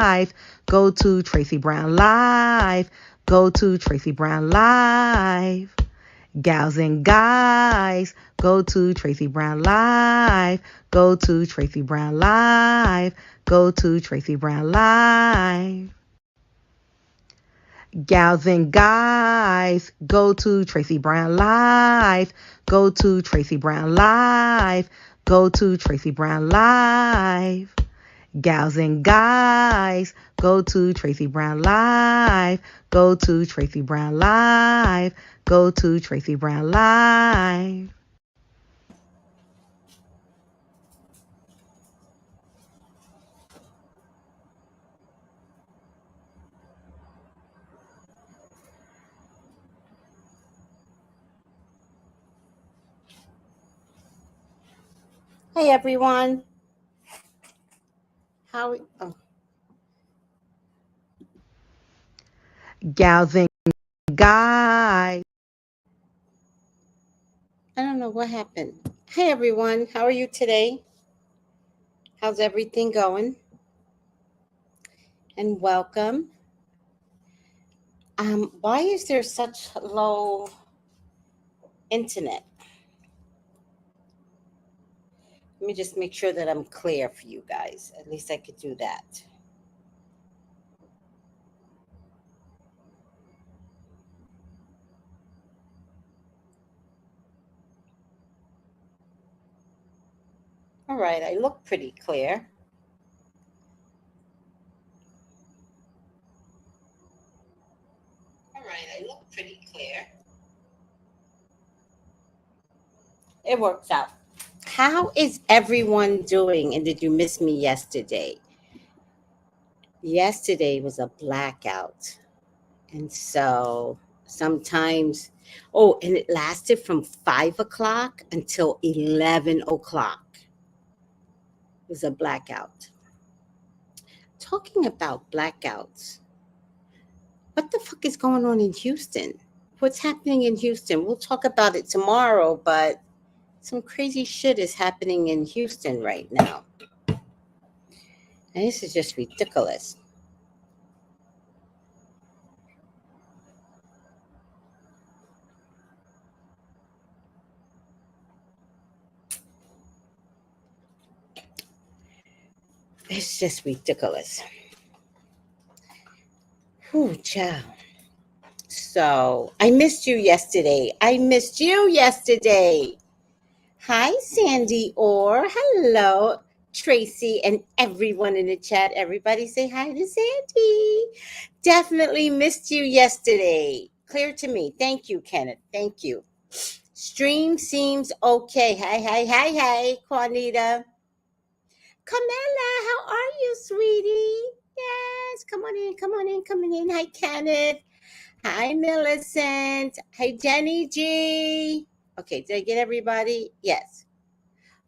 Live. Go to Tracy Brown Live. Go to Tracy Brown Live. Gals and guys, go to Tracy Brown Live. Go to Tracy Brown Live. Go to Tracy Brown Live. Gals and guys, go to Tracy Brown Live. Go to Tracy Brown Live. Go to Tracy Brown Live. Gals and guys, go to Tracy Brown Live. Go to Tracy Brown Live. Go to Tracy Brown Live. Hey everyone. Gals and guys. I don't know what happened. Hey everyone, how are you today? How's everything going? And welcome. Why is there such low internet? Let me just make sure that I'm clear for you guys. At least I could do that. All right, I look pretty clear. All right, I look pretty clear. It works out. How is everyone doing? And did you miss me yesterday? Yesterday was a blackout. And so sometimes, and it lasted from 5 o'clock until 11 o'clock. It was a blackout. Talking about blackouts, what the fuck is going on in Houston? What's happening in Houston? We'll talk about it tomorrow, but some crazy shit is happening in Houston right now. And this is just ridiculous. It's just ridiculous. Whew, child. So I missed you yesterday. Hi, Sandy Orr. Hello, Tracy, and everyone in the chat. Everybody say hi to Sandy. Definitely missed you yesterday. Clear to me. Thank you, Kenneth. Thank you. Stream seems okay. Hi, Juanita. Camilla, how are you, sweetie? Yes, come on in. Hi, Kenneth. Hi, Millicent. Hi, Jenny G. Okay, did I get everybody? Yes.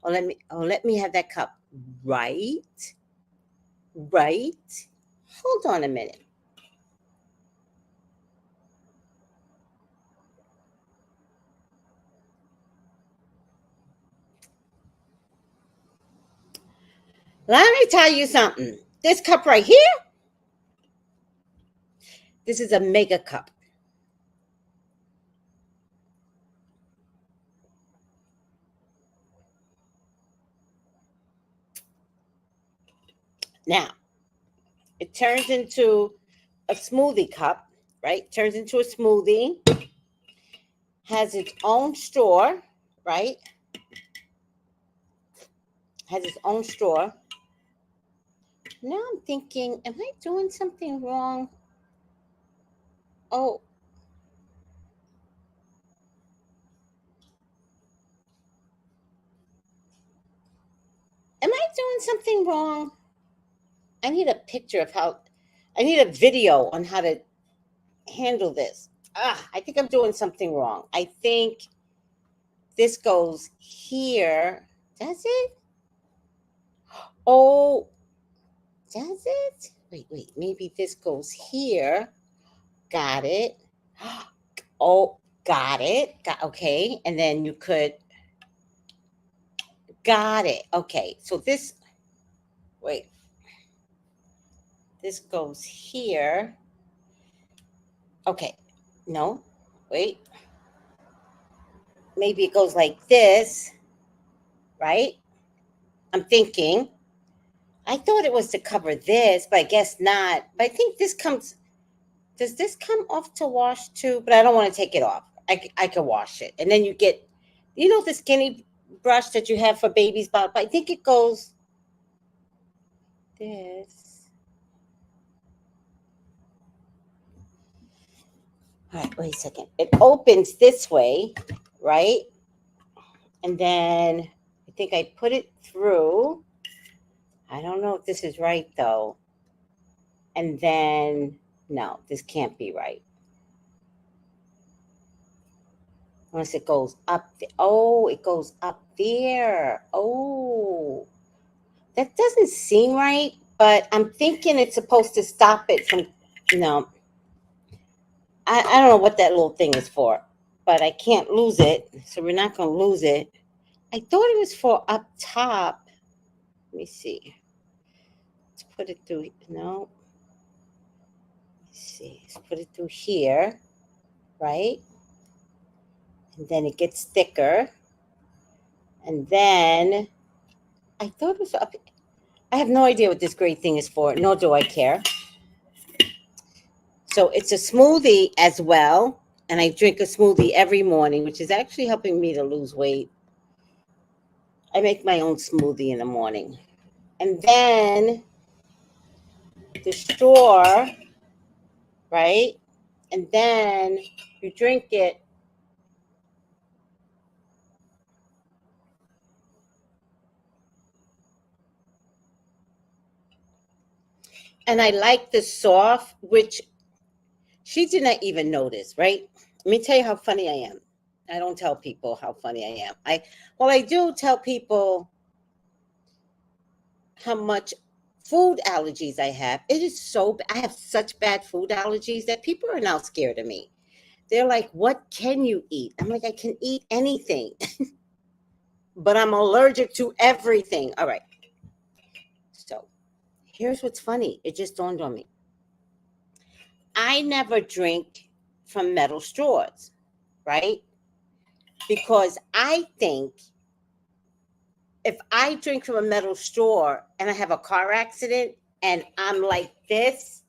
Let me have that cup. Right. Hold on a minute. Let me tell you something. This cup right here, this is a mega cup. Now, it turns into a smoothie cup, right? Turns into a smoothie. Has its own straw, right? Has its own straw. Now I'm thinking, am I doing something wrong? Oh. Am I doing something wrong? I need a picture of I need a video on how to handle this. I think I'm doing something wrong. I think this goes here. Does it? Oh, does it? Wait. Maybe this goes here. Got it. Oh, got it. Okay. And then you could. Got it. Okay. So this. Wait. This goes here. Okay. No. Wait. Maybe it goes like this, right? I'm thinking. I thought it was to cover this, but I guess not. But I think this comes. Does this come off to wash too? But I don't want to take it off. I can wash it. And then you get, the skinny brush that you have for babies, but I think it goes this. All right, wait a second. It opens this way, right? And then I think I put it through. I don't know if this is right though. And then, no, this can't be right. Unless it goes up. Oh, it goes up there. Oh, that doesn't seem right, but I'm thinking it's supposed to stop it from, no. I don't know what that little thing is for, but I can't lose it. So we're not going to lose it. I thought it was for up top. Let me see. Let's put it through. No. Let's see. Let's put it through here, right? And then it gets thicker. And then I thought it was up. I have no idea what this great thing is for, nor do I care. So it's a smoothie as well. And I drink a smoothie every morning, which is actually helping me to lose weight. I make my own smoothie in the morning. And then the straw, right? And then you drink it. And I like the soft, which she did not even notice, right? Let me tell you how funny I am. I don't tell people how funny I am. I do tell people how much food allergies I have. It is so I have such bad food allergies that people are now scared of me. They're like, "What can you eat?" I'm like, "I can eat anything." But I'm allergic to everything. All right. So, here's what's funny. It just dawned on me. I never drink from metal straws, right? Because I think if I drink from a metal straw and I have a car accident and I'm like this,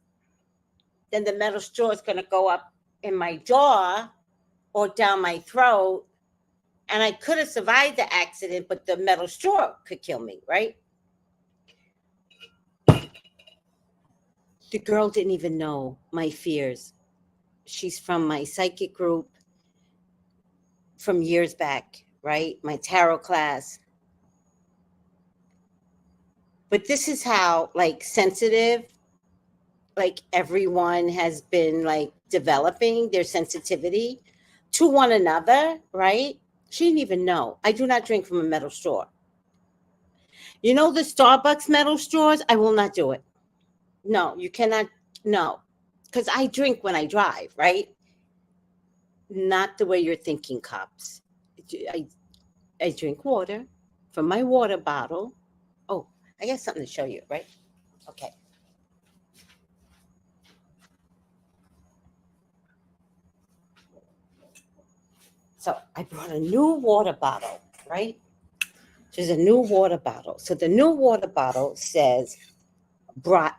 then the metal straw is going to go up in my jaw or down my throat. And I could have survived the accident, but the metal straw could kill me, right? The girl didn't even know my fears. She's from my psychic group from years back, right? My tarot class. But this is how like sensitive like everyone has been like developing their sensitivity to one another, right? She didn't even know. I do not drink from a metal straw. You know the Starbucks metal straws? I will not do it. No, you cannot. No, because I drink when I drive, right? Not the way you're thinking, cops. I, I drink water from my water bottle. Oh, I got something to show you, right? Okay. So I brought a new water bottle, right? There's a new water bottle. So the new water bottle says bride.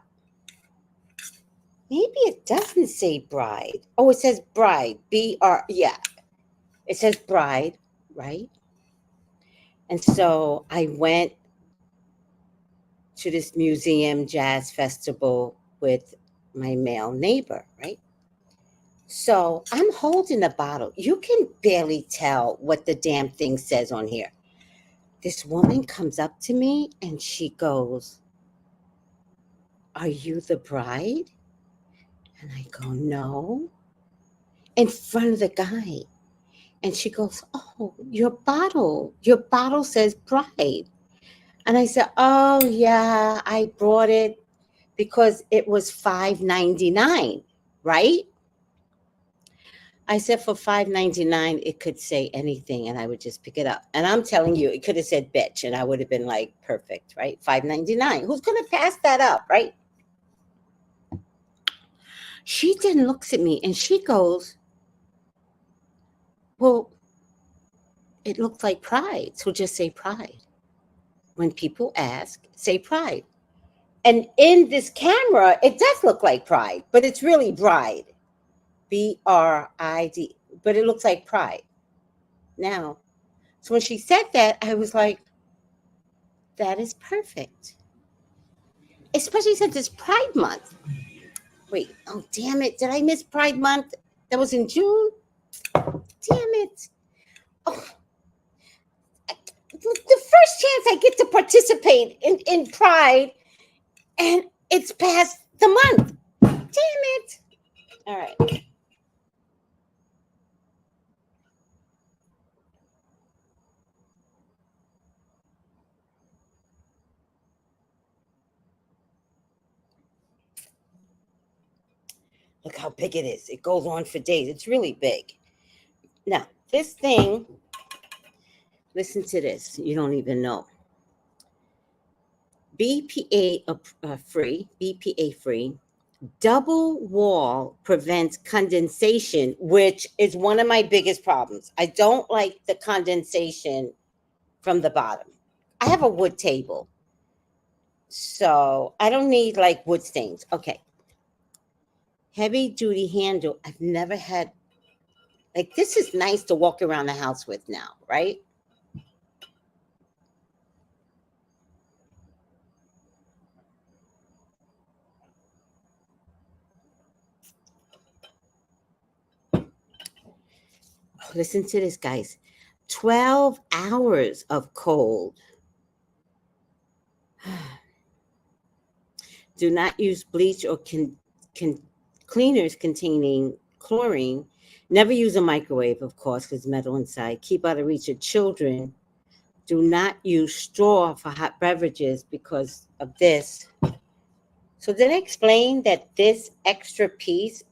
Maybe it doesn't say bride. Oh, it says bride. BR. Yeah. It says bride, right? And so I went to this museum jazz festival with my male neighbor, right? So I'm holding a bottle. You can barely tell what the damn thing says on here. This woman comes up to me and she goes, "Are you the bride?" And I go, "No." In front of the guy. And she goes, "Oh, your bottle says bride." And I said, "Oh, yeah, I brought it because it was $5.99, right?" I said, for $5.99, it could say anything and I would just pick it up. And I'm telling you, it could have said bitch and I would have been like, perfect, right? $5.99. Who's going to pass that up, right? She then looks at me and she goes, well, it looks like pride. So just say pride. When people ask, say pride. And in this camera, it does look like pride, but it's really bride. BRID. But it looks like pride. Now, so when she said that, I was like, that is perfect. Especially since it's Pride Month. Wait, oh, damn it. Did I miss Pride Month? That was in June? Damn it. Oh, the first chance I get to participate in Pride, and it's past the month. Damn it. All right. Look how big it is. It goes on for days. It's really big. Now, this thing, listen to this. You don't even know. BPA free, double wall prevents condensation, which is one of my biggest problems. I don't like the condensation from the bottom. I have a wood table, so I don't need like wood stains. Okay. Heavy duty handle. I've never had, like, this is nice to walk around the house with now, right? Listen to this, guys. 12 hours of cold. Do not use bleach or cleaners containing chlorine. Never use a microwave, of course, because metal inside. Keep out of reach of children. Do not use straw for hot beverages because of this. So did I explain that this extra piece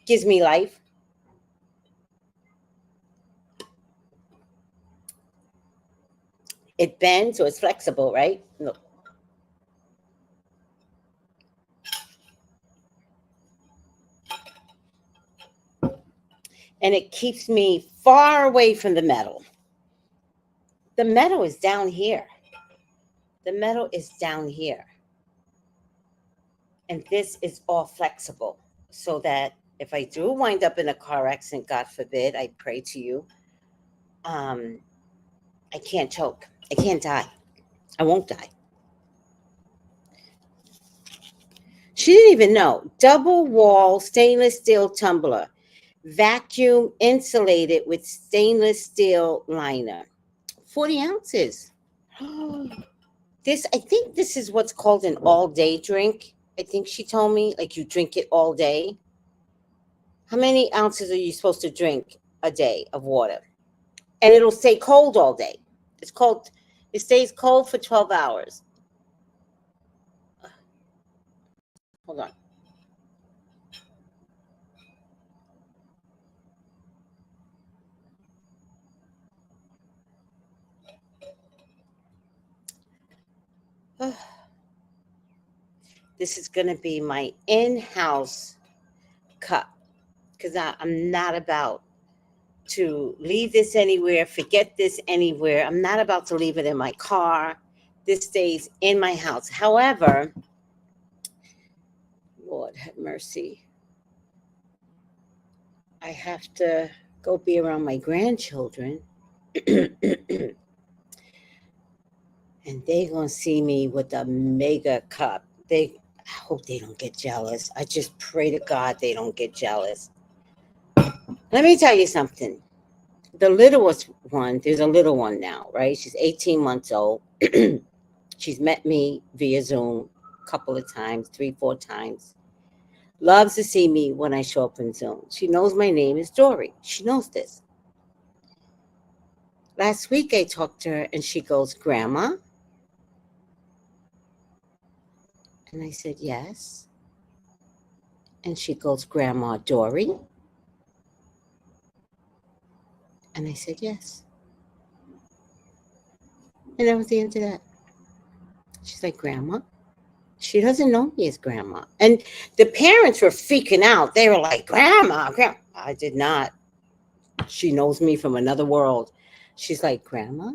gives me life? It bends, so it's flexible, right? Look. And it keeps me far away from the metal. The metal is down here. The metal is down here. And this is all flexible so that if I do wind up in a car accident, God forbid, I pray to you, I can't choke. I can't die. I won't die. She didn't even know. Double wall stainless steel tumbler, vacuum insulated with stainless steel liner. 40 ounces. I think this is what's called an all day drink. I think she told me, like, you drink it all day. How many ounces are you supposed to drink a day of water? And it'll stay cold all day. It's cold. It stays cold for 12 hours. Hold on. This is going to be my in-house cup because I'm not about to leave this anywhere, forget this anywhere. I'm not about to leave it in my car. This stays in my house. However, Lord have mercy, I have to go be around my grandchildren. And they gonna see me with a mega cup. I hope they don't get jealous. I just pray to God they don't get jealous. Let me tell you something. The littlest one, there's a little one now, right? She's 18 months old. She's met me via Zoom a couple of times, 3-4 times. Loves to see me when I show up in Zoom. She knows my name is Dory. She knows this. Last week I talked to her and she goes, Grandma? And I said, yes. And she goes, Grandma Dory? And I said, yes. And that was the end of that. She's like, Grandma? She doesn't know me as grandma. And the parents were freaking out. They were like, Grandma, Grandma. I did not. She knows me from another world. She's like, Grandma?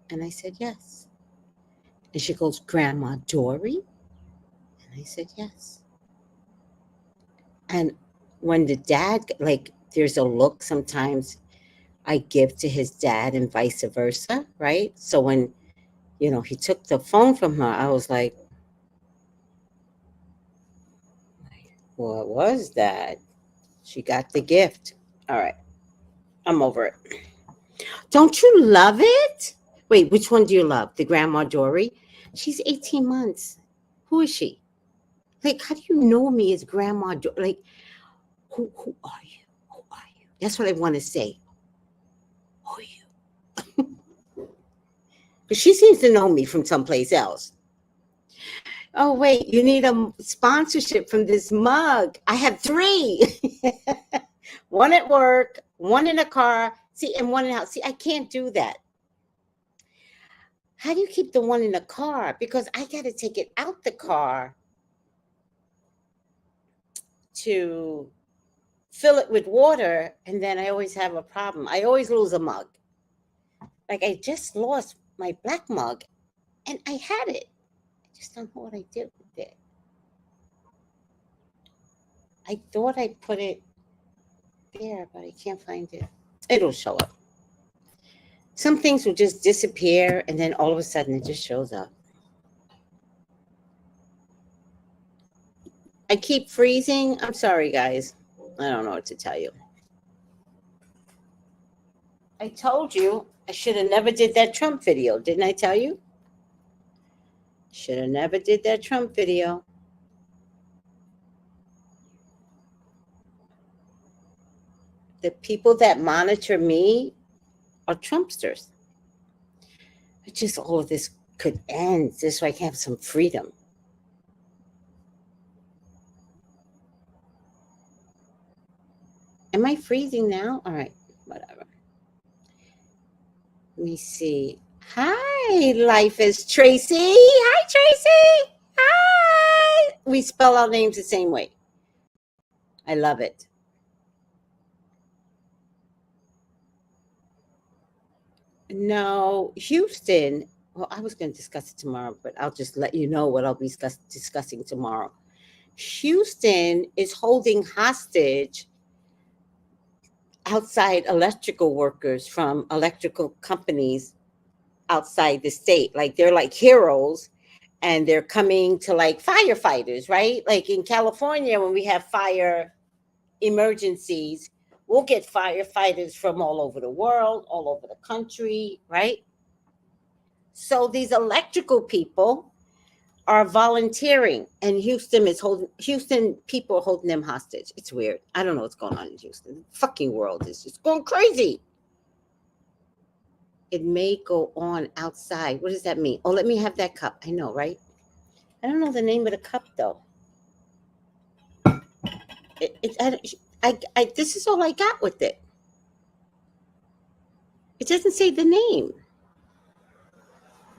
And I said, yes. And she goes, Grandma Dory? And I said, yes. And when the dad, like, there's a look sometimes I give to his dad and vice versa, right? So when, he took the phone from her, I was like, what was that? She got the gift. All right. I'm over it. Don't you love it? Wait, which one do you love? The Grandma Dory? She's 18 months. Who is she? Like, how do you know me as Grandma Dory? Like, who are you? Who are you? That's what I want to say. Who are you? But she seems to know me from someplace else. Oh, wait, you need a sponsorship from this mug. I have 3. One at work, one in a car, see, and one in the house. See, I can't do that. How do you keep the one in the car? Because I got to take it out the car to fill it with water, and then I always have a problem. I always lose a mug. Like I just lost my black mug, and I had it. I just don't know what I did with it. I thought I put it there, but I can't find it. It'll show up. Some things will just disappear, and then all of a sudden it just shows up. I keep freezing. I'm sorry, guys. I don't know what to tell you. I told you I should have never did that Trump video. Didn't I tell you? Should have never did that Trump video. The people that monitor me are Trumpsters. But just all of this could end just so I can have some freedom. Am I freezing now? All right, whatever. Let me see. Hi, Life is Tracy. Hi, Tracy. Hi. We spell our names the same way. I love it. No, Houston. Well, I was going to discuss it tomorrow, but I'll just let you know what I'll be discussing tomorrow. Houston is holding hostage outside electrical workers from electrical companies outside the state. Like they're like heroes, and they're coming to like firefighters, right? Like in California, when we have fire emergencies, we'll get firefighters from all over the world, all over the country, right? So these electrical people are volunteering, and Houston people are holding them hostage. It's weird. I don't know what's going on in Houston. The fucking world is just going crazy. It may go on outside. What does that mean? Oh, let me have that cup. I know, right? I don't know the name of the cup though. This is all I got with it. It doesn't say the name.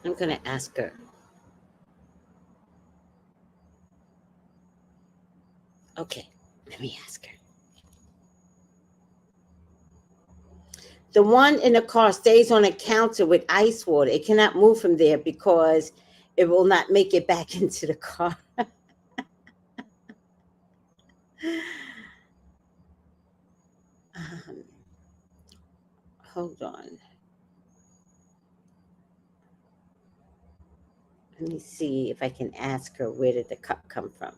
I'm gonna ask her. Okay, let me ask her. The one in the car stays on a counter with ice water. It cannot move from there because it will not make it back into the car. um, Hold on. Let me see if I can ask her where did the cup come from.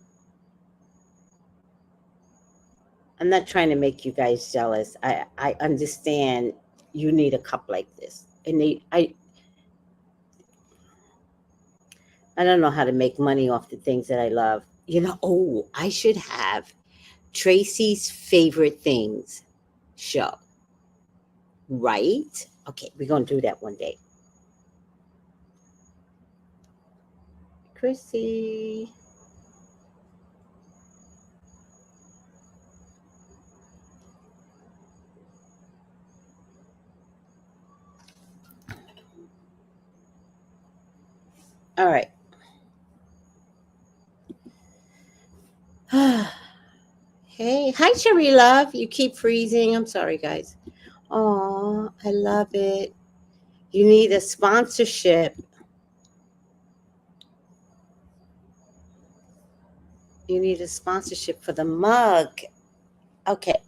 I'm not trying to make you guys jealous. I understand you need a cup like this. And I don't know how to make money off the things that I love. I should have Tracy's Favorite Things show. Right? Okay, we're going to do that one day. Chrissy. All right. Hey, hi, Cherry Love. You keep freezing. I'm sorry, guys. Oh, I love it. You need a sponsorship. You need a sponsorship for the mug. Okay,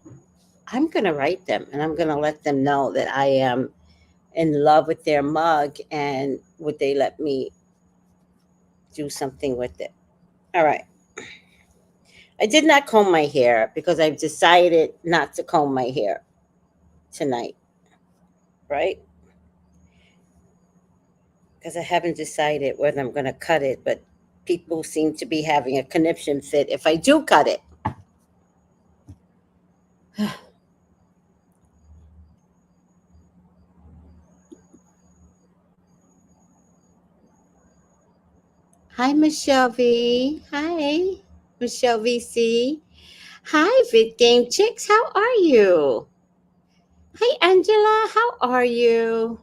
I'm going to write them and I'm going to let them know that I am in love with their mug and would they let me do something with it. All right. I did not comb my hair because I've decided not to comb my hair tonight, right? Because I haven't decided whether I'm going to cut it, but people seem to be having a conniption fit if I do cut it. Hi, Michelle V. Hi, Michelle VC. Hi, Vid Game Chicks. How are you? Hi, Angela. How are you?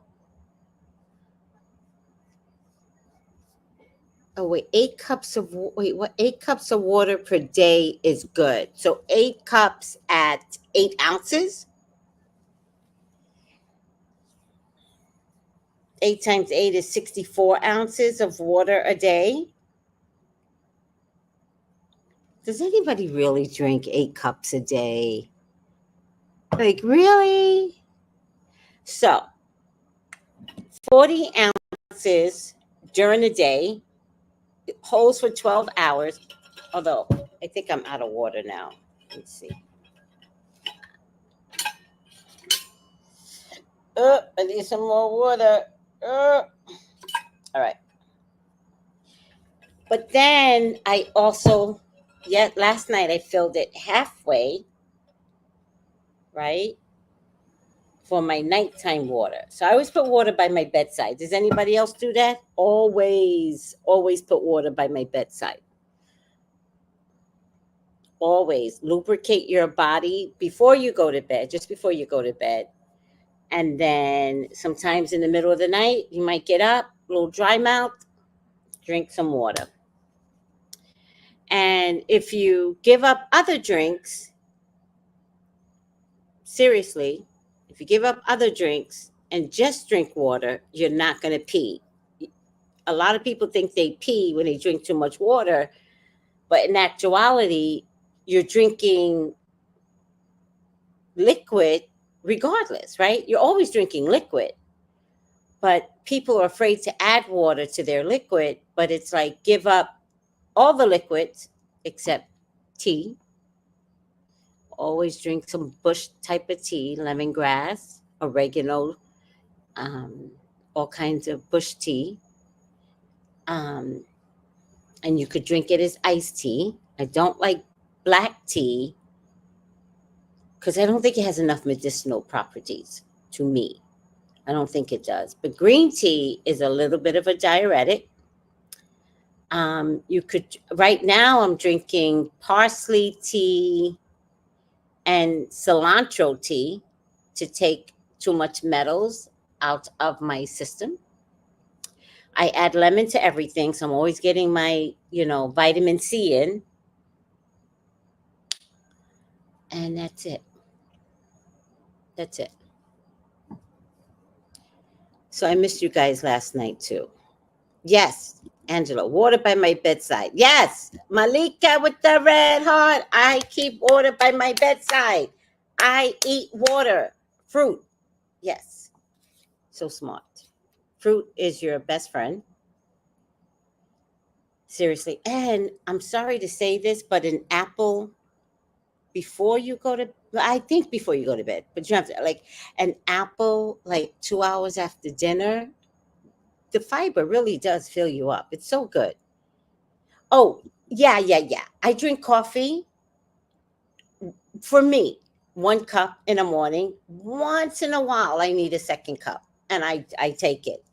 Oh wait, 8 cups of wait, what? 8 cups of water per day is good. So 8 cups at 8 ounces. 8 times 8 is 64 ounces of water a day. Does anybody really drink 8 cups a day? Like really? So 40 ounces during the day holds for 12 hours. Although I think I'm out of water now. Let's see. I need some more water. All right. But then I also, yeah, last night I filled it halfway, right, for my nighttime water. So I always put water by my bedside. Does anybody else do that? Always, always put water by my bedside. Always lubricate your body before you go to bed, just before you go to bed. And then sometimes in the middle of the night, you might get up, a little dry mouth, drink some water. And if you give up other drinks, seriously, if you give up other drinks and just drink water, you're not going to pee. A lot of people think they pee when they drink too much water, but in actuality, you're drinking liquid regardless, right? You're always drinking liquid, but people are afraid to add water to their liquid, but it's like give up all the liquids except tea. Always drink some bush type of tea, lemongrass, oregano, um, all kinds of bush tea. Um, and you could drink it as iced tea. I don't like black tea because I don't think it has enough medicinal properties to me. I don't think it does. But green tea is a little bit of a diuretic. You could, right now, I'm drinking parsley tea and cilantro tea to take too much metals out of my system. I add lemon to everything, so I'm always getting my, vitamin C in. And that's it. That's it. So I missed you guys last night too. Yes, Angela, water by my bedside. Yes, Malika with the red heart. I keep water by my bedside. I eat water, fruit. Yes, so smart. Fruit is your best friend. Seriously. And I'm sorry to say this, but an apple before you go to, I think before you go to bed, but you have to, like, an apple like 2 hours after dinner, the fiber really does fill you up. It's so good. Oh, yeah, yeah, yeah. I drink coffee. For me, 1 cup in the morning. Once in a while, I need a second cup, and I take it.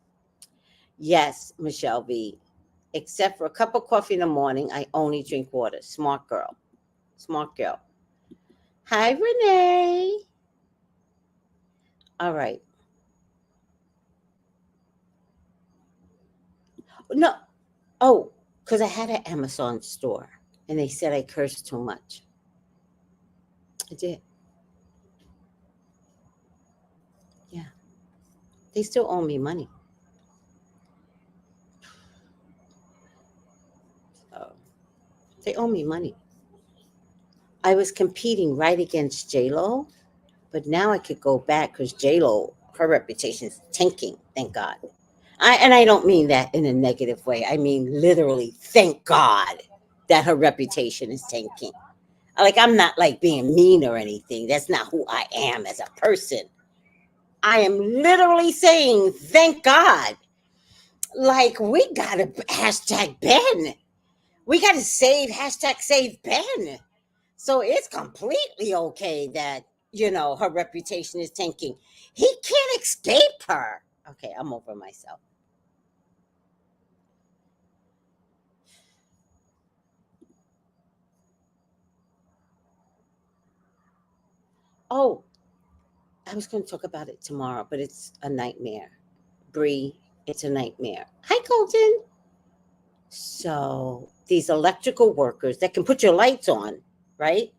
Yes, Michelle V. Except for a cup of coffee in the morning, I only drink water. Smart girl. Smart girl. Hi, Renee. All right. No. Oh, because I had an Amazon store. and they said I cursed too much. I did. Yeah. They still owe me money. So they owe me money. I was competing right against J-Lo, but now I could go back because J-Lo, her reputation is tanking, thank God. And I don't mean that in a negative way. I mean literally, thank God that her reputation is tanking. Like, I'm not like being mean or anything. That's not who I am as a person. I am literally saying, thank God. Like, we gotta hashtag Ben. We gotta save Ben. So it's completely okay that, her reputation is tanking. He can't escape her. Okay, I'm over myself. Oh, I was going to talk about it tomorrow, but it's a nightmare. Bree, it's a nightmare. Hi, Colton. So these electrical workers that can put your lights on, right?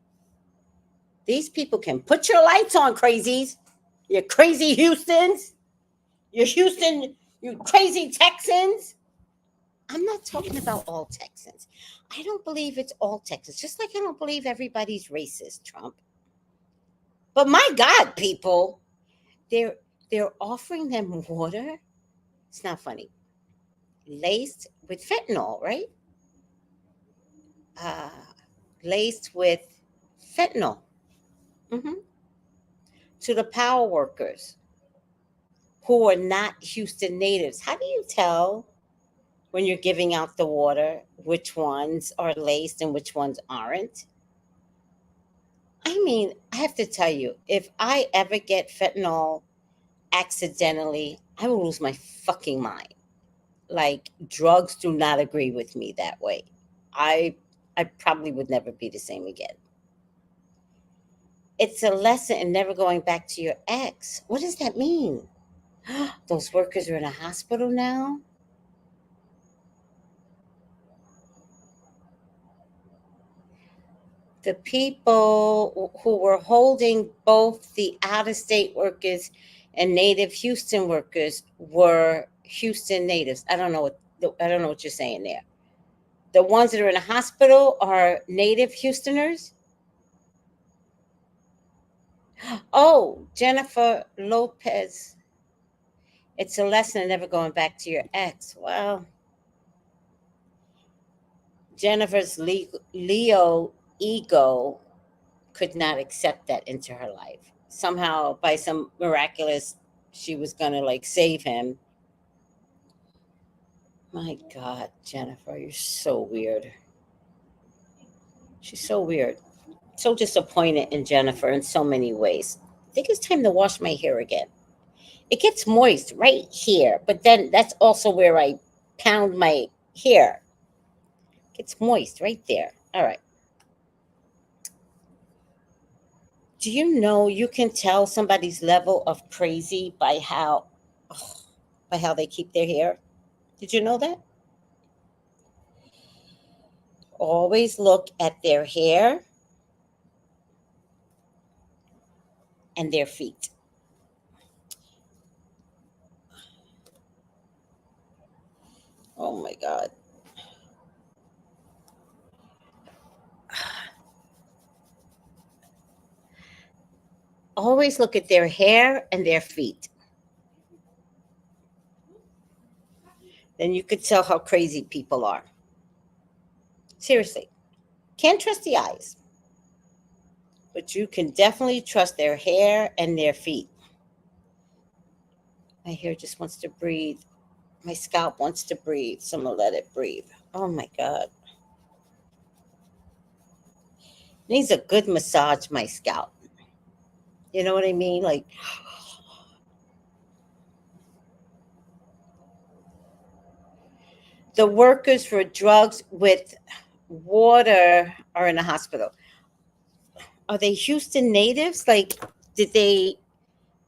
These people can put your lights on, crazies. You crazy Houstons. You Houston, you crazy Texans. I'm not talking about all Texans. I don't believe it's all Texans, just like I don't believe everybody's racist, Trump. But my God, people, they're they're offering them water. It's not funny. Laced with fentanyl, right? Uh, Laced with fentanyl. Hmm. To the power workers who are not Houston natives. How do you tell when you're giving out the water which ones are laced and which ones aren't? I mean, I have to tell you, if I ever get fentanyl accidentally, I will lose my fucking mind. Like, drugs do not agree with me that way. I I probably would never be the same again. It's a lesson in never going back to your ex. What does that mean? Those workers are in a hospital now? The people who were holding both the out of state workers and native Houston workers were Houston natives. I don't know what you're saying there. The ones that are in a hospital are native Houstoners. Oh, Jennifer Lopez. It's a lesson in never going back to your ex. Well, Jennifer's Leo ego could not accept that into her life. Somehow, by some miraculous, she was going to like save him. My God, Jennifer, you're so weird. She's so weird. So disappointed in Jennifer in so many ways. I think it's time to wash my hair again. It gets moist right here, but then that's also where I pound my hair. It gets moist right there. All right. Do you know you can tell somebody's level of crazy by how they keep their hair? Did you know that? Always look at their hair and their feet. Oh my God. Always look at their hair and their feet. Then you could tell how crazy people are. Seriously. Can't trust the eyes, but you can definitely trust their hair and their feet. My hair just wants to breathe. My scalp wants to breathe, so I'm gonna let it breathe. Oh my God. Needs a good massage, my scalp. You know what I mean? Like, the workers for drugs with water are in the hospital. Are they Houston natives? Like, did they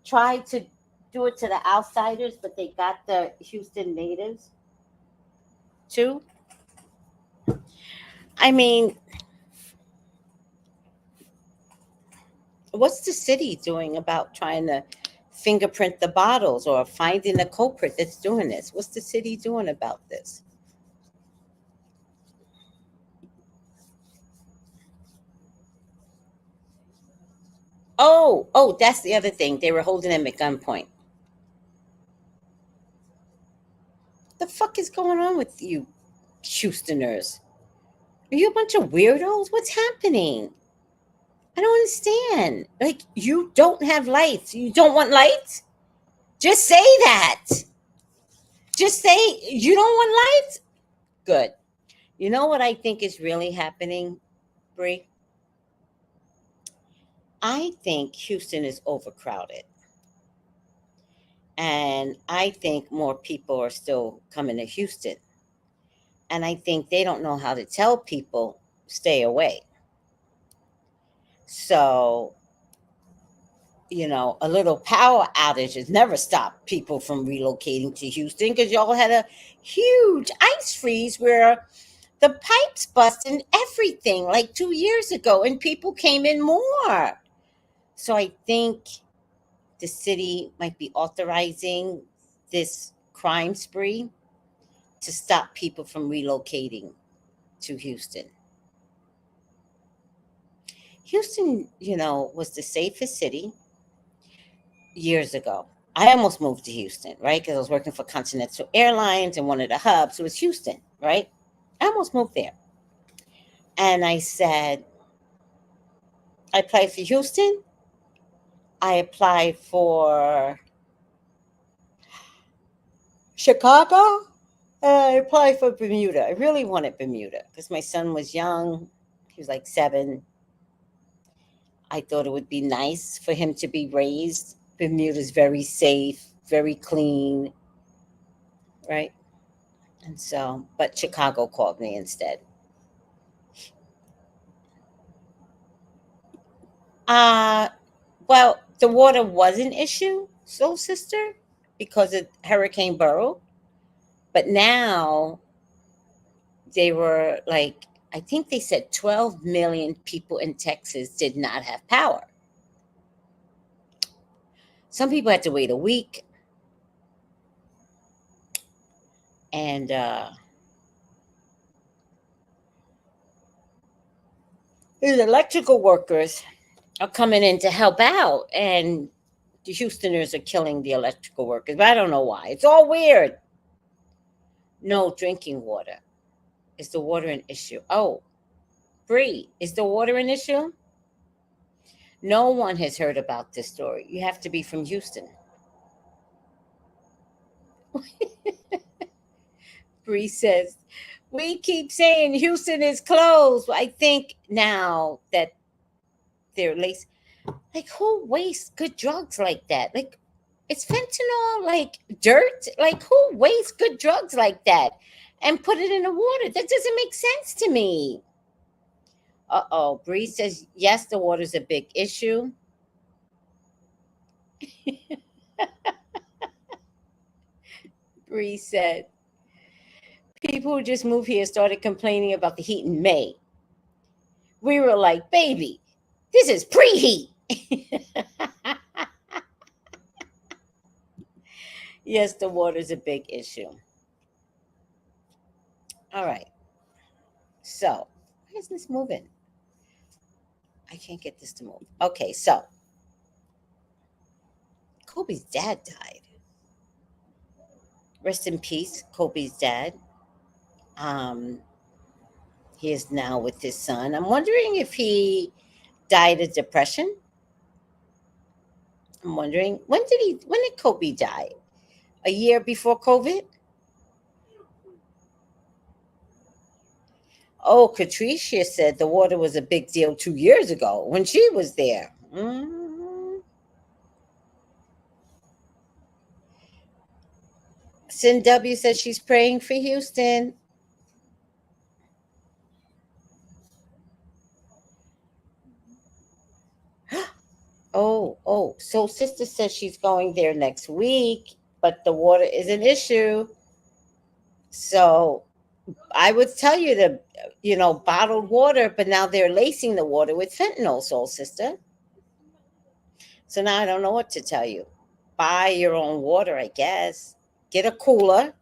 try to do it to the outsiders, but they got the Houston natives too? I mean, what's the city doing about trying to fingerprint the bottles or finding the culprit that's doing this? What's the city doing about this? Oh, that's the other thing. They were holding him at gunpoint. The fuck is going on with you, Houstoners? Are you a bunch of weirdos? What's happening? I don't understand. Like, you don't have lights. You don't want lights? Just say that. Just say you don't want lights? Good. You know what I think is really happening, Bree? I think Houston is overcrowded. And I think more people are still coming to Houston. And I think they don't know how to tell people stay away. So, a little power outage has never stopped people from relocating to Houston because y'all had a huge ice freeze where the pipes bust and everything like 2 years ago, and people came in more. So I think the city might be authorizing this crime spree to stop people from relocating to Houston. Houston, was the safest city years ago. I almost moved to Houston, right? Because I was working for Continental Airlines and one of the hubs was Houston, right? I almost moved there. And I said, I applied for Houston. I applied for Chicago. And I applied for Bermuda. I really wanted Bermuda because my son was young. He was like 7. I thought it would be nice for him to be raised. Bermuda's very safe, very clean, right? And so, but Chicago called me instead. Uh, well, the water was an issue, Soul Sister, because of Hurricane Beryl. But now they were like, I think they said 12 million people in Texas did not have power. Some people had to wait a week. And these electrical workers are coming in to help out. And the Houstoners are killing the electrical workers. But I don't know why. It's all weird. No drinking water. Is the water an issue? Oh, Bree, is the water an issue? No one has heard about this story. You have to be from Houston. Bree says, we keep saying Houston is closed. I think now that they're laced, like, who wastes good drugs like that? Like, it's fentanyl, like dirt. Like, who wastes good drugs like that and put it in the water? That doesn't make sense to me. Uh-oh. Bree says, yes, the water's a big issue. Bree said, people who just moved here started complaining about the heat in May. We were like, baby, this is preheat. Yes, the water's a big issue. All right. So, why is this moving? I can't get this to move. Okay, so Kobe's dad died. Rest in peace, Kobe's dad. Um, he is now with his son. I'm wondering if he died of depression. I'm wondering when did Kobe die? A year before COVID? Oh, Patricia said the water was a big deal 2 years ago when she was there. Sin W said she's praying for Houston. Oh. So sister says she's going there next week, but the water is an issue. So I would tell you to, bottled water, but now they're lacing the water with fentanyl, soul sister. So now I don't know what to tell you. Buy your own water, I guess. Get a cooler,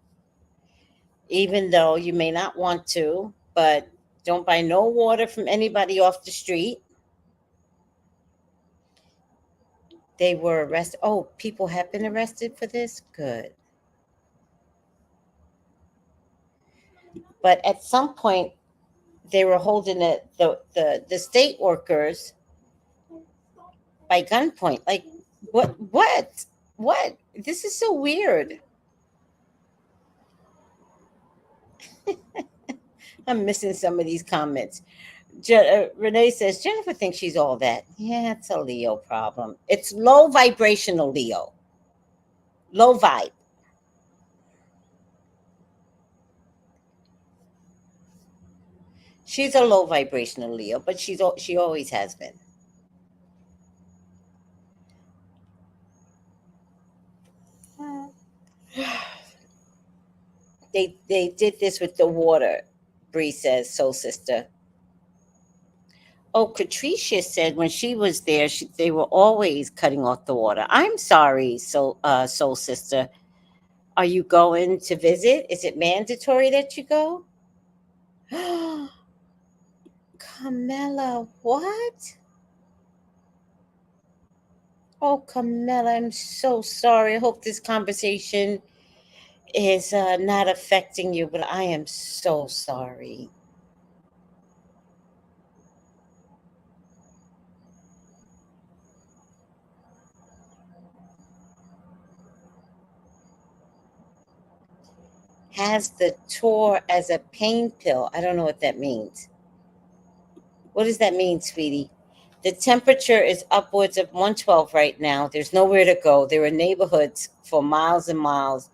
even though you may not want to, but don't buy no water from anybody off the street. They were arrested. Oh, people have been arrested for this? Good. But at some point, they were holding the state workers by gunpoint. Like, what? This is so weird. I'm missing some of these comments. Renee says Jennifer thinks she's all that. Yeah, it's a Leo problem. It's low vibrational Leo, low vibe. She's a low vibrational Leo, but she always has been. They did this with the water. Bree says, soul sister. Oh, Patricia said when she was there, they were always cutting off the water. I'm sorry, soul sister. Are you going to visit? Is it mandatory that you go? Camilla, what? Oh, Camilla, I'm so sorry. I hope this conversation is not affecting you, but I am so sorry. Has the tour as a pain pill. I don't know what that means. What does that mean, sweetie? The temperature is upwards of 112 right now. There's nowhere to go. There are neighborhoods for miles and miles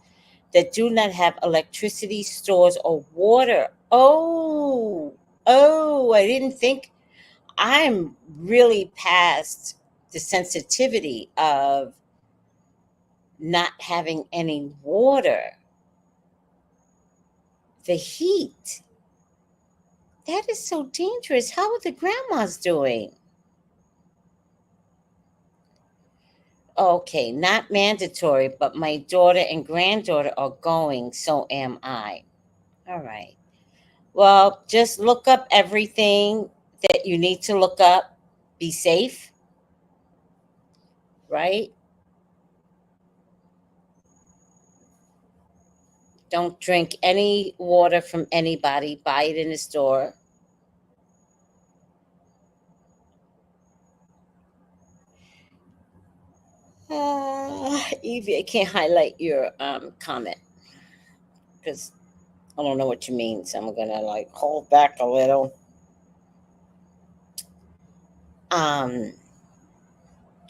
that do not have electricity, stores, or water. Oh, I didn't think. I'm really past the sensitivity of not having any water. The heat. That is so dangerous. How are the grandmas doing? Okay, not mandatory, but my daughter and granddaughter are going, so am I. All right. Well, just look up everything that you need to look up. Be safe, right? Don't drink any water from anybody. Buy it in the store. Evie, I can't highlight your comment because I don't know what you mean. So I'm gonna like hold back a little. Um,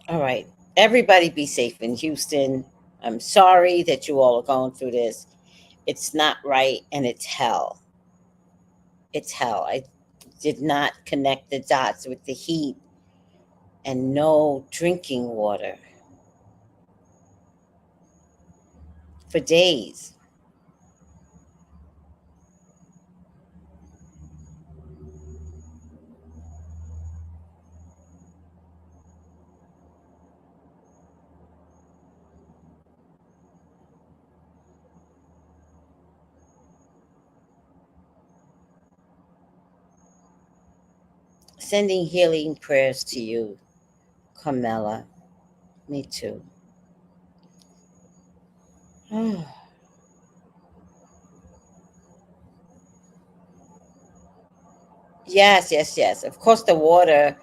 all right. Everybody be safe in Houston. I'm sorry that you all are going through this. It's not right and it's hell. It's hell. I did not connect the dots with the heat and no drinking water for days. Sending healing prayers to you, Carmela. Me too. Yes. Of course, the water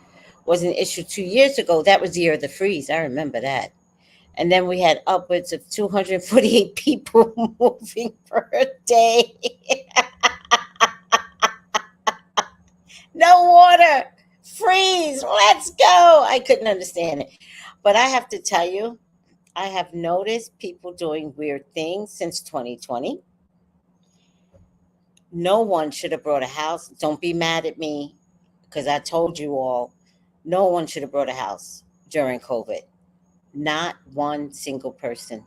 was an issue 2 years ago. That was the year of the freeze. I remember that. And then we had upwards of 248 people moving per day. No water, freeze, let's go. I couldn't understand it. But I have to tell you, I have noticed people doing weird things since 2020. No one should have brought a house. Don't be mad at me because I told you all, no one should have brought a house during COVID. Not one single person.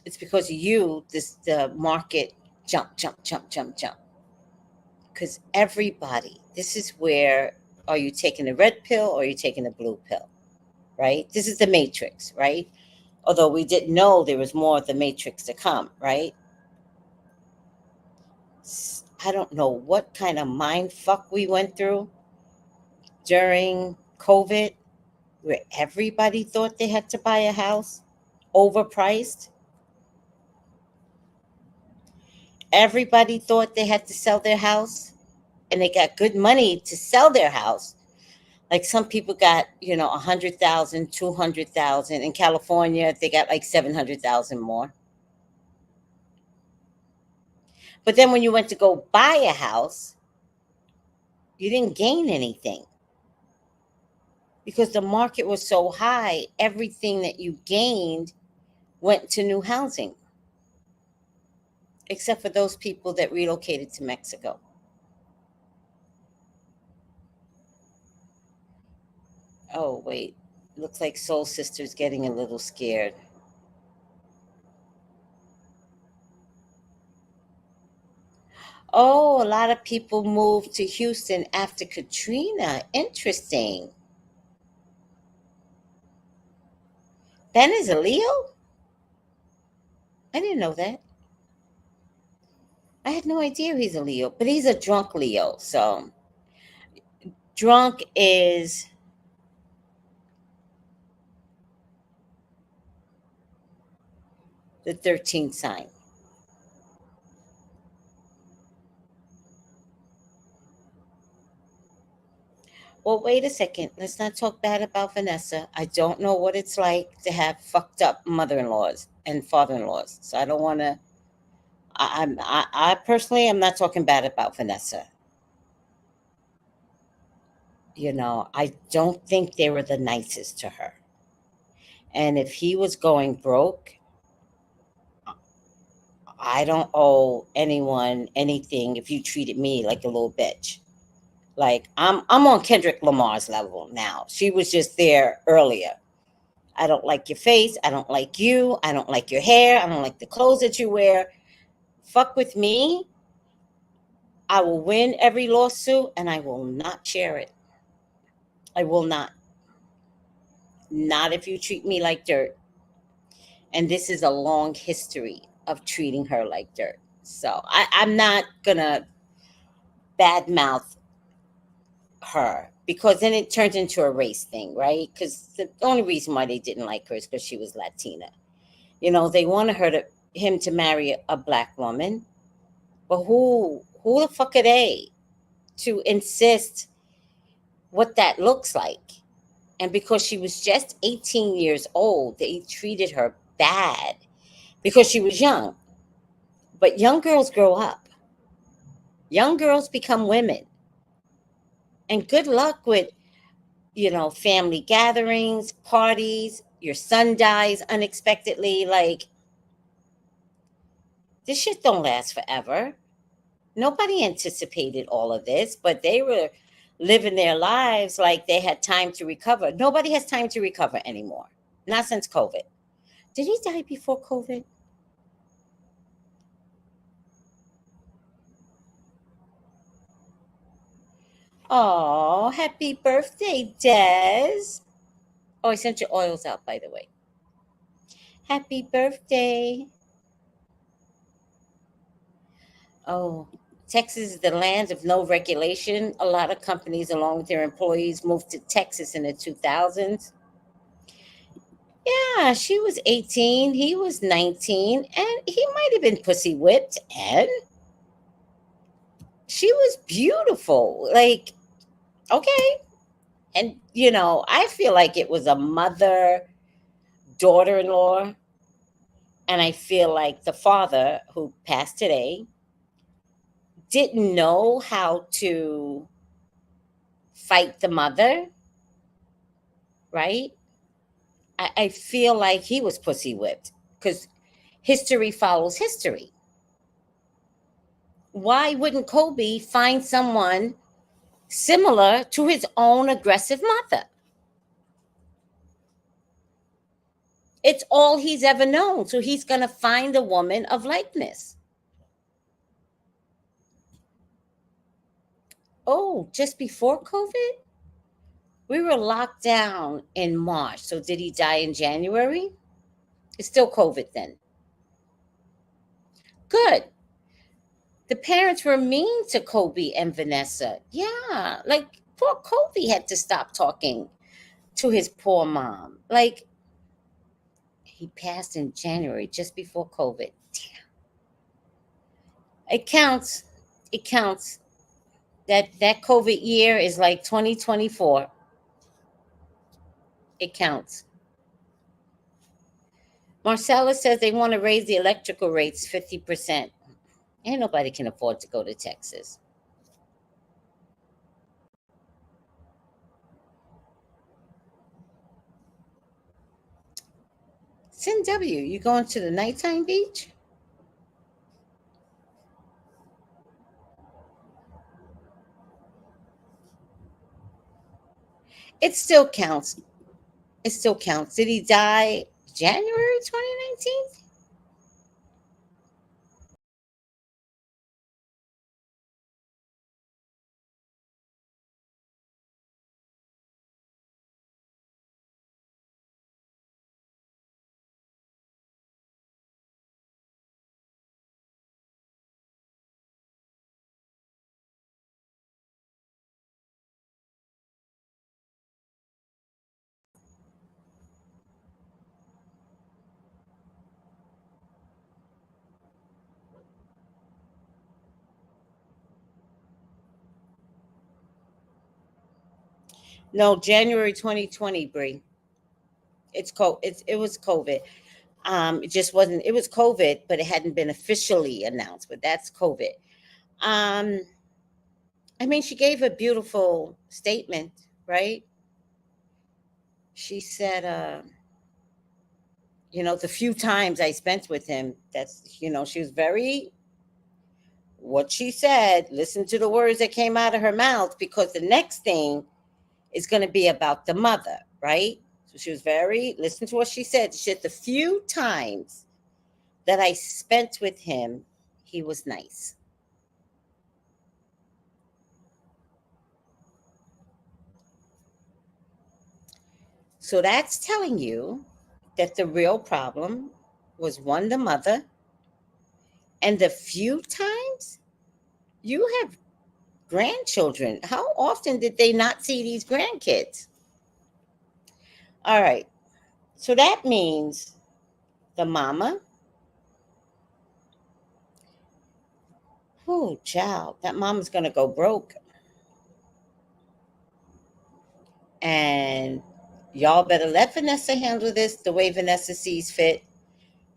It's because you, the market jump, jump, jump, jump, jump. Because everybody, this is where, are you taking the red pill or are you taking the blue pill? Right? This is the matrix, right? Although we didn't know there was more of the matrix to come, right? I don't know what kind of mind fuck we went through during COVID where everybody thought they had to buy a house overpriced. Everybody thought they had to sell their house and they got good money to sell their house. Like some people got, 100,000, 200,000. In California, they got like 700,000 more. But then when you went to go buy a house, you didn't gain anything because the market was so high. Everything that you gained went to new housing, except for those people that relocated to Mexico. Oh, wait. Looks like Soul Sister's getting a little scared. Oh, a lot of people moved to Houston after Katrina. Interesting. Ben is a Leo? I didn't know that. I had no idea he's a Leo, but he's a drunk Leo. So, drunk is the 13th sign. Well, wait a second. Let's not talk bad about Vanessa. I don't know what it's like to have fucked up mother in laws and father in laws. So, I don't want to. I personally am not talking bad about Vanessa. I don't think they were the nicest to her. And if he was going broke, I don't owe anyone anything if you treated me like a little bitch. Like I'm on Kendrick Lamar's level now. She was just there earlier. I don't like your face. I don't like you. I don't like your hair. I don't like the clothes that you wear. Fuck with me. I will win every lawsuit and I will not share it. I will not. Not if you treat me like dirt. And this is a long history of treating her like dirt. So I'm not gonna badmouth her because then it turns into a race thing, right? Because the only reason why they didn't like her is because she was Latina. They wanted him to marry a black woman, but who the fuck are they to insist what that looks like? And because she was just 18 years old, they treated her bad because she was young. But young girls grow up. Young girls become women. And good luck with, family gatherings, parties, your son dies unexpectedly. Like, this shit don't last forever. Nobody anticipated all of this, but they were living their lives like they had time to recover. Nobody has time to recover anymore. Not since COVID. Did he die before COVID? Oh, happy birthday, Des. Oh, I sent your oils out, by the way. Happy birthday. Oh, Texas is the land of no regulation. A lot of companies, along with their employees, moved to Texas in the 2000s. Yeah, she was 18, he was 19, and he might have been pussy whipped, and she was beautiful. Like, okay. And, I feel like it was a mother daughter in law. And I feel like the father who passed today didn't know how to fight the mother, right? I feel like he was pussy whipped because history follows history. Why wouldn't Kobe find someone similar to his own aggressive mother? It's all he's ever known. So he's going to find a woman of likeness. Oh, just before COVID? We were locked down in March. So did he die in January? It's still COVID then. Good. The parents were mean to Kobe and Vanessa. Yeah. Like poor Kobe had to stop talking to his poor mom. Like he passed in January just before COVID. Damn. It counts. It counts. That COVID year is like 2024. It counts. Marcella says they want to raise the electrical rates 50%. Ain't nobody can afford to go to Texas. Sin W, you going to the nighttime beach? It still counts. It still counts. Did he die January 2019? No, January 2020, Bree. It was COVID. It just wasn't. It was COVID, but it hadn't been officially announced. But that's COVID. Um, I mean, she gave a beautiful statement, right? She said, the few times I spent with him, she was very, what she said, listen to the words that came out of her mouth, because the next thing is going to be about the mother, right? So she was very, listen to what she said. She said, the few times that I spent with him, he was nice. So that's telling you that the real problem was one, the mother, and the few times you have grandchildren. How often did they not see these grandkids? All right. So that means the mama, oh, child, that mama's going to go broke. And y'all better let Vanessa handle this the way Vanessa sees fit,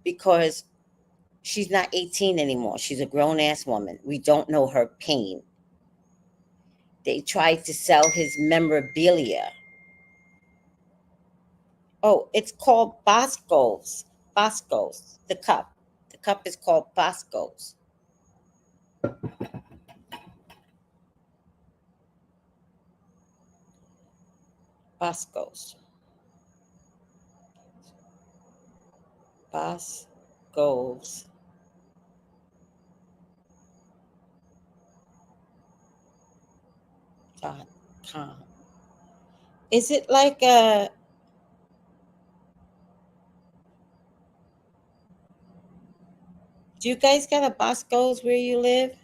because she's not 18 anymore. She's a grown ass woman. We don't know her pain. They tried to sell his memorabilia. Oh, it's called Bosco's. Bosco's, the cup. The cup is called Bosco's. Bosco's. Bosco's. Dot com. Is it like a, do you guys got a Bosco's where you live?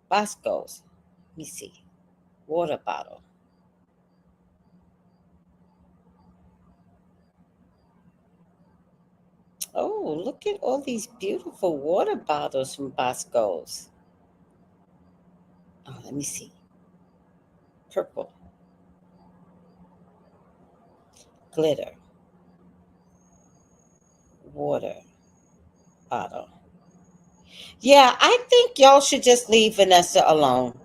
Bosco's. Let me see. Water bottle. Oh, look at all these beautiful water bottles from Bosco's. Oh, let me see. Purple. Glitter. Water bottle. Yeah, I think y'all should just leave Vanessa alone.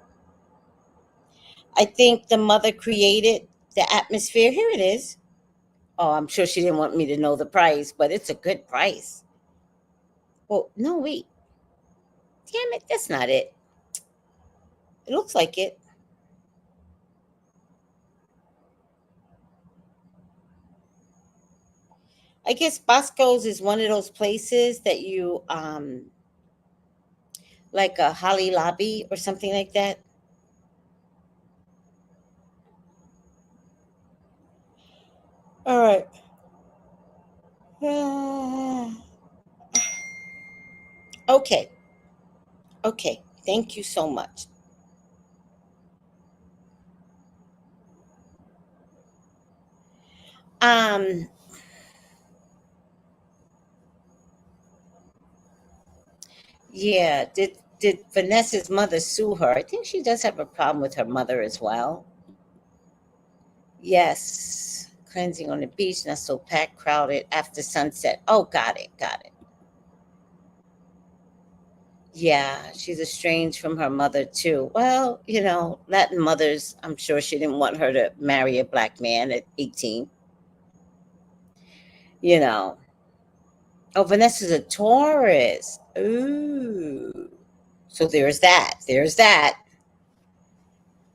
I think the mother created the atmosphere. Here it is. Oh, I'm sure she didn't want me to know the price, but it's a good price. Well, no, wait. Damn it, that's not it. It looks like it. I guess Bosco's is one of those places that you like a Holly Lobby or something like that. All right. Okay. Okay. Thank you so much. Um, yeah. Did Vanessa's mother sue her? I think she does have a problem with her mother as well. Yes. Cleansing on the beach, not so packed, crowded after sunset. Oh, got it. Got it. Yeah, she's estranged from her mother too. Well, Latin mothers, I'm sure she didn't want her to marry a black man at 18. You know. Oh, Vanessa's a Taurus. Ooh. So there's that. There's that.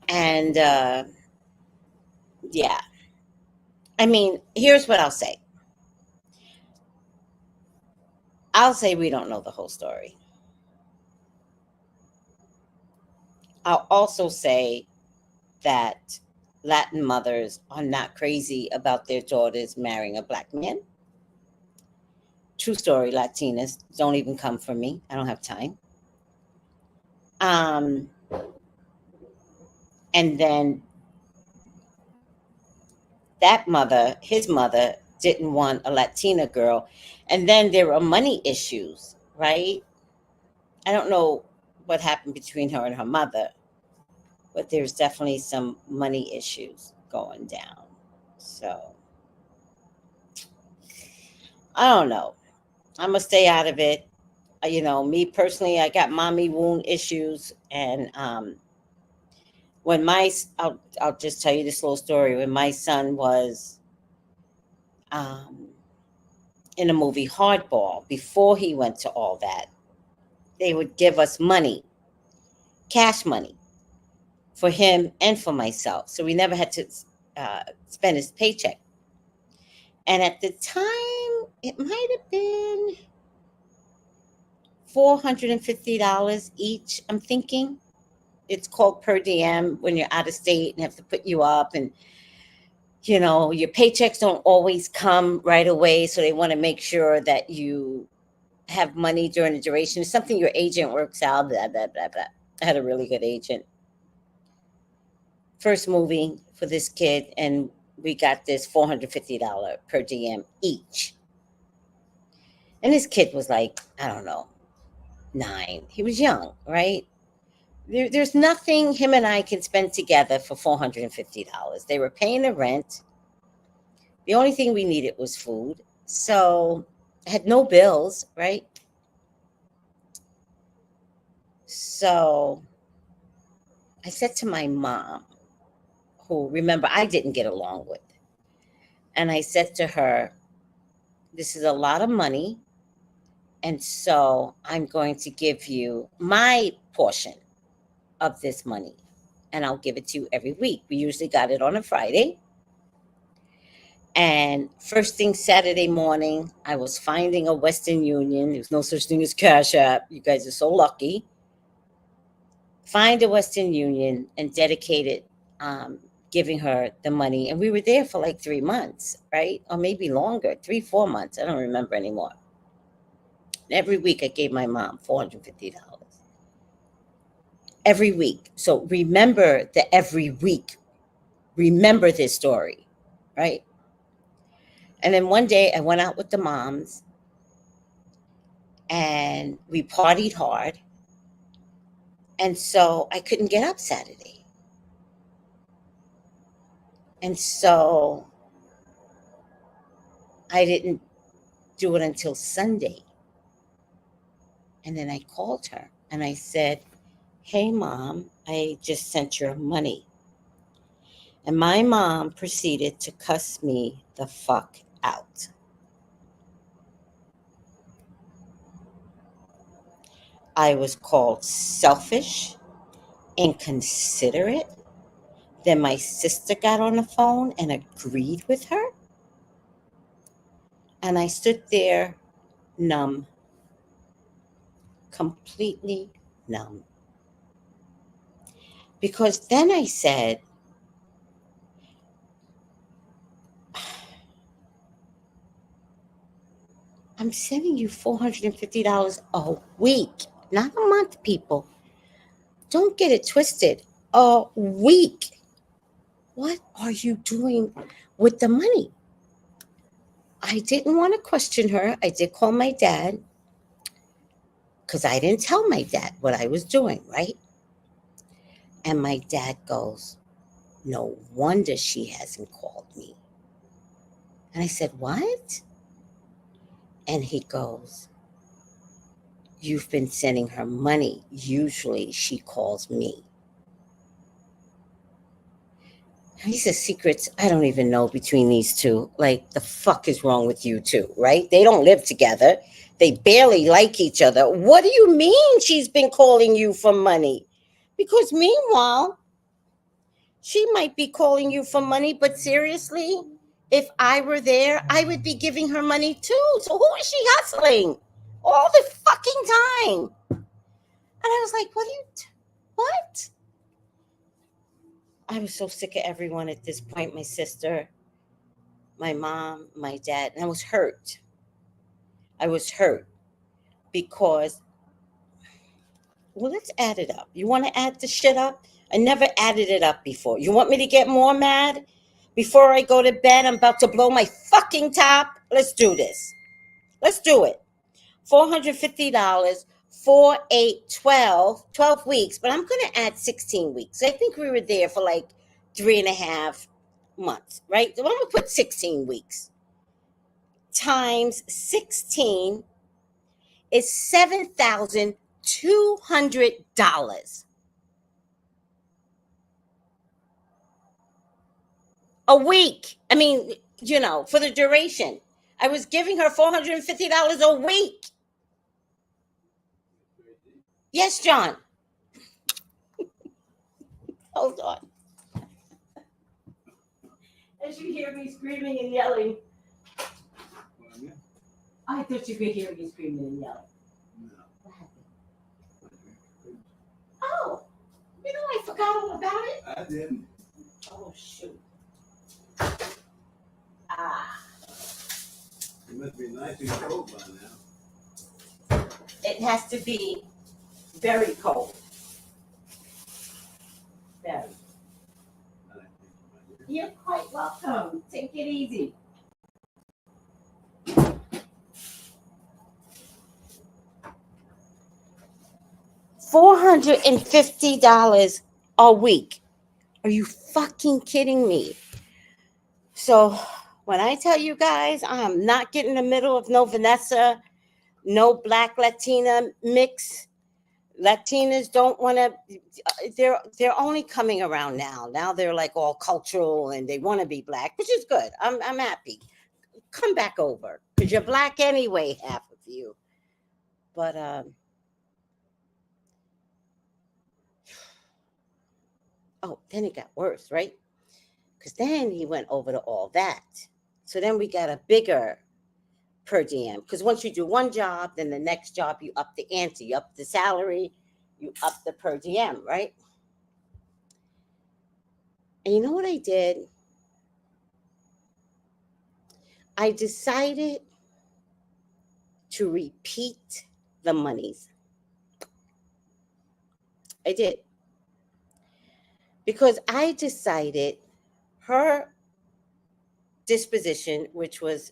And yeah. I mean, here's what I'll say. I'll say we don't know the whole story. I'll also say that Latin mothers are not crazy about their daughters marrying a black man. True story, Latinas don't even come for me. I don't have time. Um, and then that mother, his mother, didn't want a Latina girl. And then there were money issues, right? I don't know what happened between her and her mother, but there's definitely some money issues going down. So I don't know. I'm gonna stay out of it. Me personally, I got mommy wound issues, and when I'll just tell you this little story. When my son was um, in the movie Hardball, before he went to all that, they would give us money, cash money, for him and for myself. So we never had to spend his paycheck. And at the time, it might have been $450 each, I'm thinking. It's called per diem when you're out of state and have to put you up. And, your paychecks don't always come right away. So they want to make sure that you have money during the duration. It's something your agent works out, blah, blah, blah, blah. I had a really good agent. First movie for this kid, and we got this $450 per diem each. And this kid was like, I don't know, 9. He was young, right? There's nothing him and I can spend together for $450. They were paying the rent. The only thing we needed was food. So I had no bills, right? So I said to my mom, who, remember, I didn't get along with, and I said to her, this is a lot of money. And so I'm going to give you my portion of this money, and I'll give it to you every week. We usually got it on a Friday. And first thing Saturday morning, I was finding a Western Union. There's no such thing as Cash App. You guys are so lucky. Find a Western Union and dedicate it, giving her the money. And we were there for like 3 months, right? Or maybe longer, 3, 4 months. I don't remember anymore. Every week I gave my mom $450. Every week. So remember the every week. Remember this story, right? And then one day I went out with the moms and we partied hard. And so I couldn't get up Saturday. And so I didn't do it until Sunday. And then I called her and I said, hey, mom, I just sent your money. And my mom proceeded to cuss me the fuck out. I was called selfish, inconsiderate. Then my sister got on the phone and agreed with her. And I stood there numb, completely numb. Because then I said, I'm sending you $450 a week, not a month, people. Don't get it twisted. A week. What are you doing with the money? I didn't want to question her. I did call my dad because I didn't tell my dad what I was doing, right? And my dad goes, no wonder she hasn't called me. And I said, what? And he goes, you've been sending her money. Usually she calls me. These are secrets I don't even know between these two. Like, the fuck is wrong with you two, right? They don't live together. They barely like each other. What do you mean she's been calling you for money? Because meanwhile, she might be calling you for money, but seriously, if I were there, I would be giving her money too. So who is she hustling all the fucking time? And I was like, what? I was so sick of everyone at this point. My sister, my mom, my dad, and I was hurt. I was hurt because, well, let's add it up. You want to add the shit up? I never added it up before. You want me to get more mad? Before I go to bed, I'm about to blow my fucking top. Let's do this. Let's do it. $450 for 8, 12 weeks, but I'm going to add 16 weeks. I think we were there for like 3.5 months, right? So I'm going to put 16 weeks times 16 is $7,200 a week. I mean, for the duration. I was giving her $450 a week. Yes, John. Hold on. As you hear me screaming and yelling, I thought you could hear me screaming and yelling. What happened? Oh, I forgot all about it. I didn't. Oh, shoot. It must be nice and cold by now. It has to be very cold. Very. You're quite welcome. Take it easy. $450 a week. Are you fucking kidding me? So when I tell you guys, I'm not getting in the middle of no Vanessa, no Black Latina mix. Latinas don't want to. They're only coming around now. Now they're like all cultural and they want to be Black, which is good. I'm happy. Come back over because you're Black anyway, half of you. But then it got worse, right? Because then he went over to all that. So then we got a bigger per diem. Because once you do one job, then the next job you up the ante, you up the salary, you up the per diem, right? And you know what I did? I decided to repeat the monies. I did. Because I decided her disposition, which was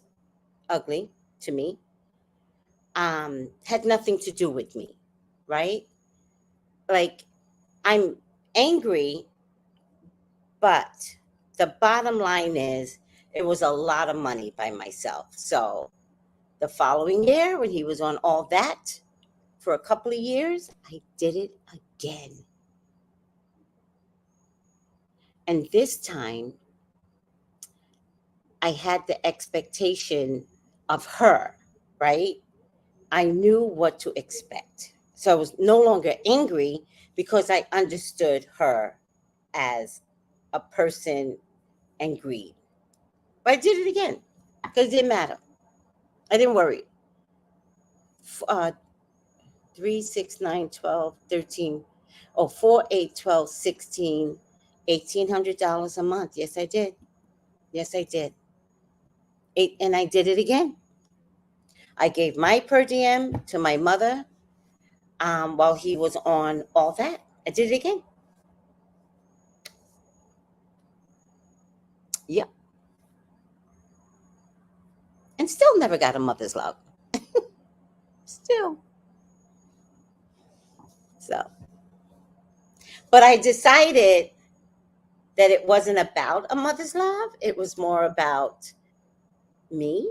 ugly to me, had nothing to do with me, right? Like, I'm angry, but the bottom line is it was a lot of money by myself. So the following year, when he was on all that for a couple of years, I did it again. And this time, I had the expectation of her, right? I knew what to expect. So I was no longer angry because I understood her as a person and greed. But I did it again because it didn't matter. I didn't worry. 3, 6, 9, 12, 13. Oh, 4, 8, 12, 16, $1,800 a month. Yes, I did. Yes, I did. And I did it again. I gave my per diem to my mother while he was on all that. I did it again. Yep. And still never got a mother's love. Still. So, but I decided that it wasn't about a mother's love. It was more about me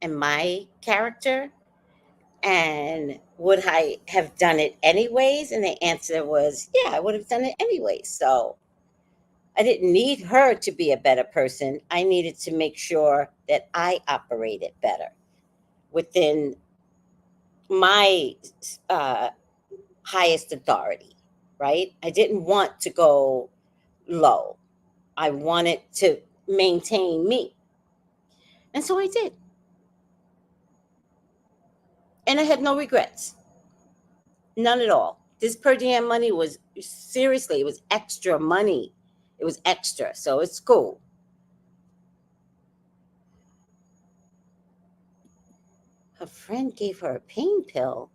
and my character. And would I have done it anyways? And the answer was, yeah, I would have done it anyways. So I didn't need her to be a better person. I needed to make sure that I operated better within my uh, highest authority, right? I didn't want to go low. I wanted to maintain me. And so I did. And I had no regrets. None at all. This per diem money was seriously, it was extra money. It was extra. So it's cool. Her friend gave her a pain pill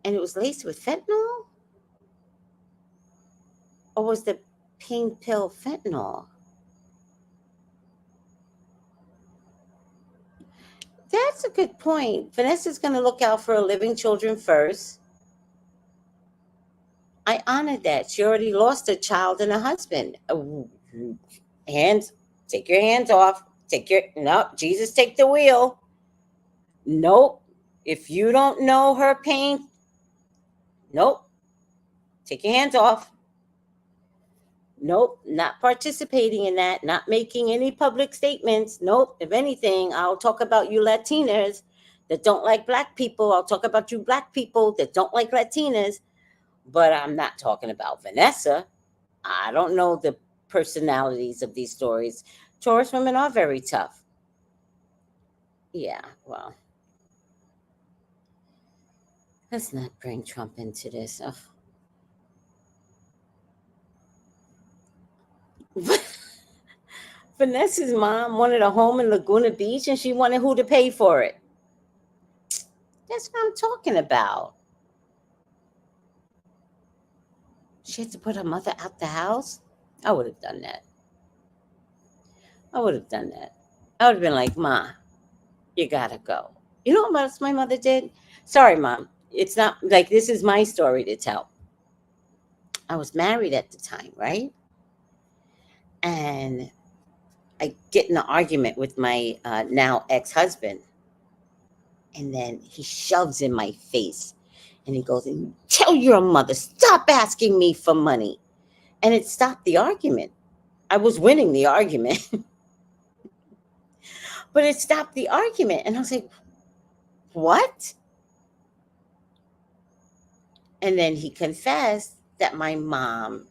and it was laced with fentanyl? Or was the pain pill fentanyl? That's a good point. Vanessa's going to look out for her living children first. I honored that. She already lost a child and a husband. Hands, take your hands off. No, Jesus, take the wheel. Nope. If you don't know her pain, nope. Take your hands off. Nope. Not participating in that. Not making any public statements. Nope. If anything, I'll talk about you Latinas that don't like black people. I'll talk about you black people that don't like Latinas. But I'm not talking about Vanessa. I don't know the personalities of these stories. Taurus women are very tough. Yeah, well, let's not bring Trump into this. Vanessa's mom wanted a home in Laguna Beach and she wanted who to pay for it. That's what I'm talking about. She had to put her mother out the house. I would have done that. I would have done that. I would have been like, Ma, you gotta go. You know what else my mother did? Sorry, Mom. It's not like this is my story to tell. I was married at the time, right? And I get in an argument with my now ex-husband. And then he shoves in my face and he goes, and tell your mother, stop asking me for money. And it stopped the argument. I was winning the argument, but it stopped the argument. And I was like, what? And then he confessed that my mom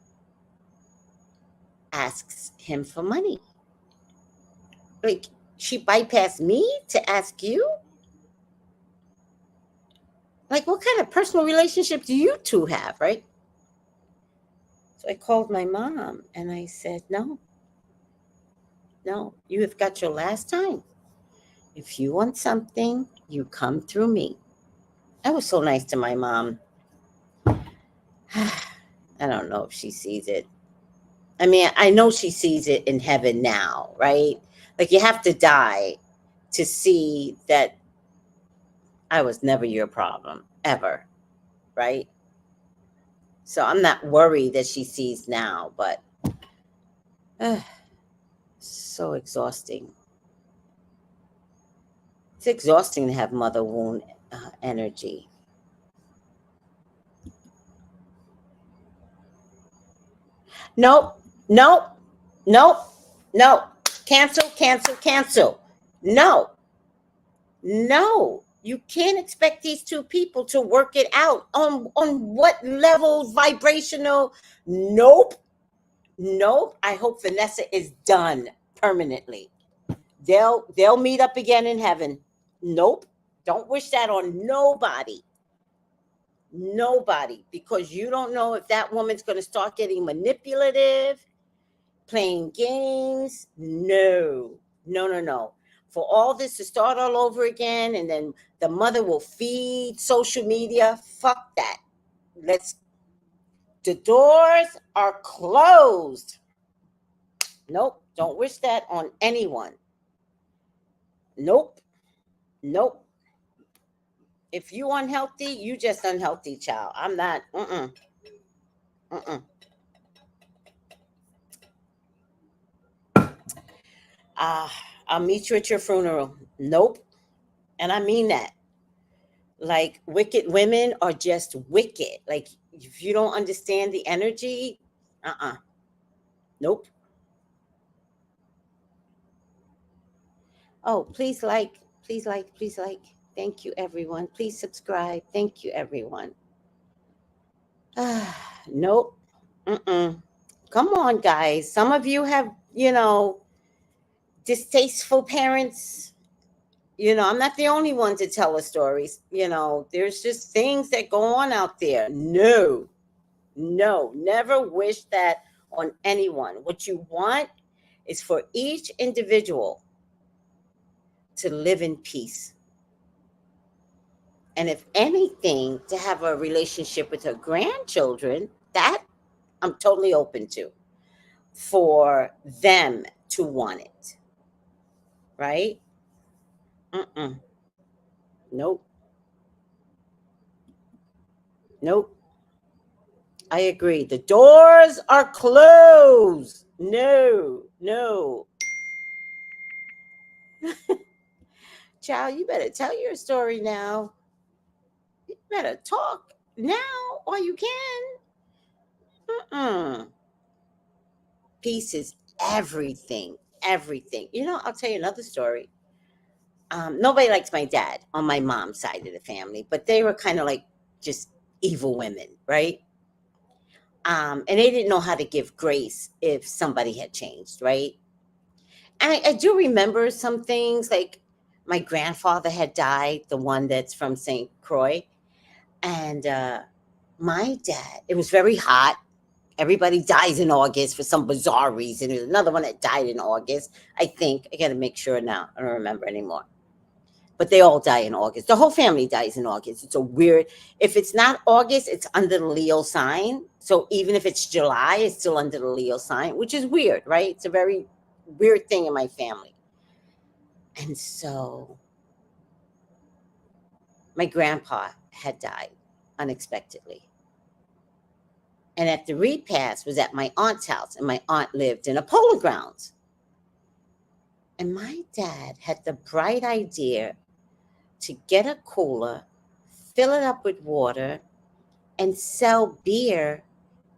asks him for money. Like, she bypassed me to ask you? Like, what kind of personal relationship do you two have, right? So I called my mom and I said, no, you have got your last time. If you want something, you come through me. I was so nice to my mom. I don't know if she sees it. I mean, I know she sees it in heaven now, right? Like, you have to die to see that I was never your problem, ever, right? So I'm not worried that she sees now, but so exhausting. It's exhausting to have mother wound energy. Nope, nope, nope, no. Cancel. No, you can't expect these two people to work it out on what level vibrational. Nope. I hope Vanessa is done permanently. They'll meet up again in heaven. Nope. Don't wish that on nobody. Nobody, because you don't know if that woman's going to start getting manipulative, playing games. No, no, no, no. For all this to start all over again, and then the mother will feed social media. Fuck that. Let's. The doors are closed. Nope. Don't wish that on anyone. Nope. Nope. If you unhealthy, you just unhealthy, child. I'm not. Mm-mm. Uh, I'll meet you at your funeral. Nope. And I mean that. Like, wicked women are just wicked. Like, if you don't understand the energy, nope. Oh, please like, please like, please like. Thank you, everyone. Please subscribe. Thank you, everyone. Nope. Mm-mm. Come on, guys. Some of you have, distasteful parents. I'm not the only one to tell the stories. There's just things that go on out there. No, no, never wish that on anyone. What you want is for each individual to live in peace. And if anything, to have a relationship with her grandchildren, that I'm totally open to, for them to want it. Right? Mm-mm. Nope. Nope. I agree. The doors are closed. No, no. Child, you better tell your story now. You better talk now or you can. Mm-mm. Peace is everything. Everything. I'll tell you another story. Nobody likes my dad on my mom's side of the family, but they were kind of like just evil women, right? And they didn't know how to give grace if somebody had changed, right? And I do remember some things, like my grandfather had died, the one that's from St. Croix. And my dad, it was very hot. Everybody dies in August for some bizarre reason. There's another one that died in August, I think. I got to make sure now. I don't remember anymore. But they all die in August. The whole family dies in August. It's a weird, if it's not August, it's under the Leo sign. So even if it's July, it's still under the Leo sign, which is weird, right? It's a very weird thing in my family. And so my grandpa had died unexpectedly. And at the repast was at my aunt's house, and my aunt lived in a polo grounds. And my dad had the bright idea to get a cooler, fill it up with water, and sell beer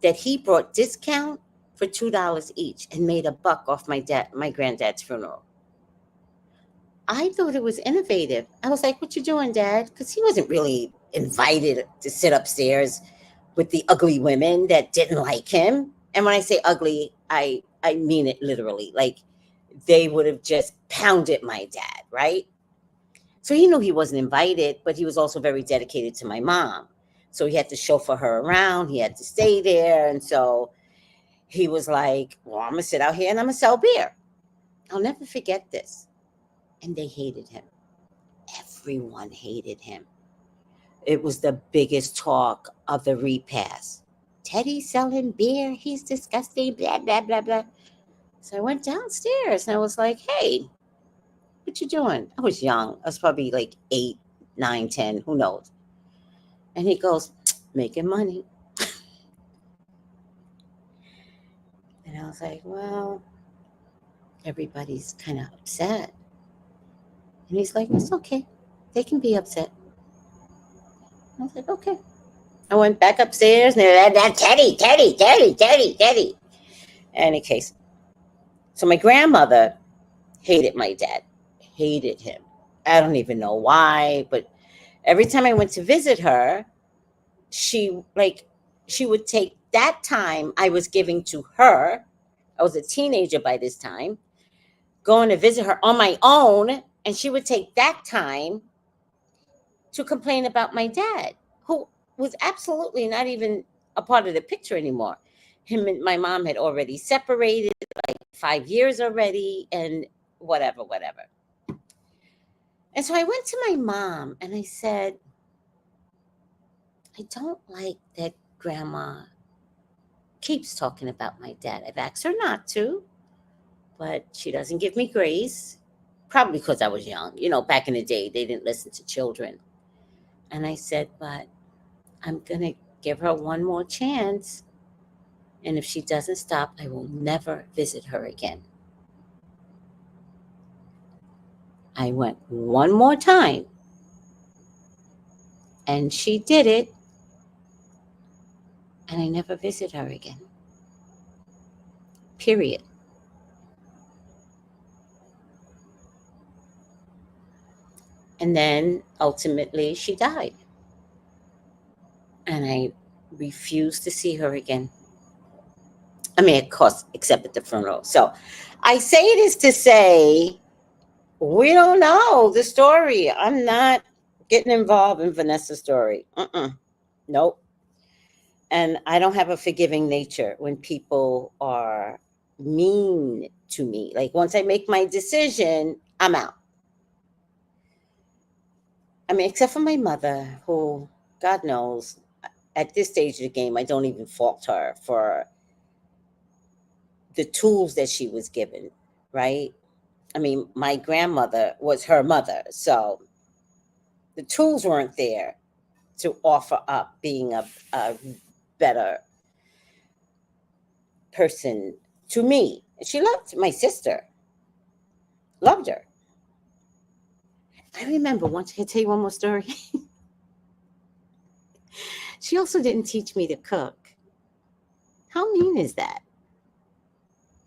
that he brought discount for $2 each, and made $1 off my granddad's funeral. I thought it was innovative. I was like, "What you doing, Dad?" Because he wasn't really invited to sit upstairs with the ugly women that didn't like him. And when I say ugly, I mean it literally. Like, they would have just pounded my dad, right? So he knew he wasn't invited, but he was also very dedicated to my mom. So he had to chauffeur her around. He had to stay there. And so he was like, "Well, I'm going to sit out here and I'm going to sell beer." I'll never forget this. And they hated him. Everyone hated him. It was the biggest talk of the repast. "Teddy's selling beer. He's disgusting, blah, blah, blah, blah." So I went downstairs and I was like, "Hey, what you doing?" I was young. I was probably like 8, 9, 10, who knows. And he goes, "Making money." And I was like, "Well, everybody's kind of upset." And he's like, "It's okay. They can be upset." I was like, "Okay." I went back upstairs and they're like, "Teddy, Teddy, Teddy, Teddy, Teddy." Any case. So my grandmother hated my dad, hated him. I don't even know why, but every time I went to visit her, she she would take that time I was giving to her. I was a teenager by this time, going to visit her on my own, and she would take that time to complain about my dad, who was absolutely not even a part of the picture anymore. Him and my mom had already separated, like 5 years already, and whatever, whatever. And so I went to my mom and I said, I don't like that grandma keeps talking about my dad. I've asked her not to, but she doesn't give me grace. Probably because I was young. Back in the day, they didn't listen to children. And I said, but I'm going to give her one more chance. And if she doesn't stop, I will never visit her again. I went one more time. And she did it. And I never visit her again. Period. And then ultimately she died. And I refused to see her again. I mean, of course, except at the funeral. So I say this to say, we don't know the story. I'm not getting involved in Vanessa's story. Nope. And I don't have a forgiving nature when people are mean to me. Like once I make my decision, I'm out. I mean, except for my mother, who, God knows, at this stage of the game, I don't even fault her for the tools that she was given, right? I mean, my grandmother was her mother, so the tools weren't there to offer up being a better person to me. She loved my sister, loved her. I remember once, I tell you one more story. She also didn't teach me to cook. How mean is that?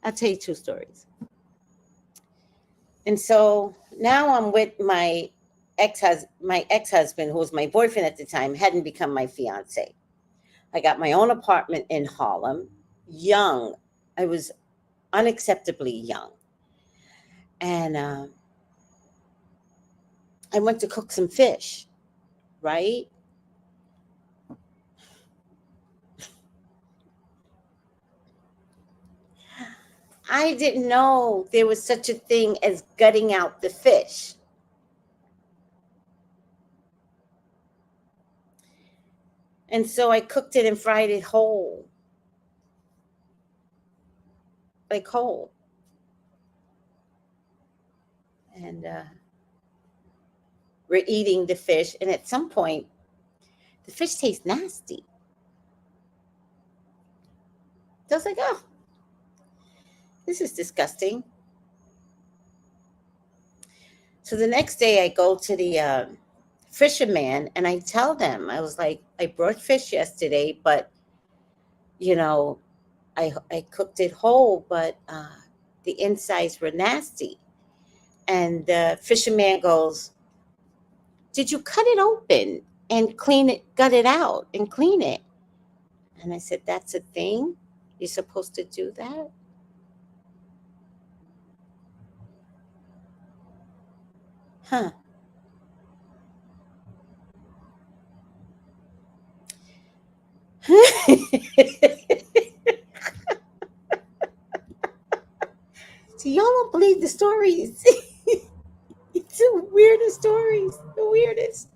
I'll tell you two stories. And so now I'm with my ex-husband, who was my boyfriend at the time, hadn't become my fiance. I got my own apartment in Harlem, young. I was unacceptably young. And I went to cook some fish, right? I didn't know there was such a thing as gutting out the fish. And so I cooked it and fried it whole, like whole. And we're eating the fish. And at some point, the fish tastes nasty. So I was like, oh, this is disgusting. So the next day I go to the fisherman and I tell them, I was like, I brought fish yesterday, but I cooked it whole, but the insides were nasty. And the fisherman goes, did you cut it open and clean it, gut it out and clean it? And I said, that's a thing? You're supposed to do that? Huh. So y'all don't believe the stories. It's the weirdest stories. The weirdest.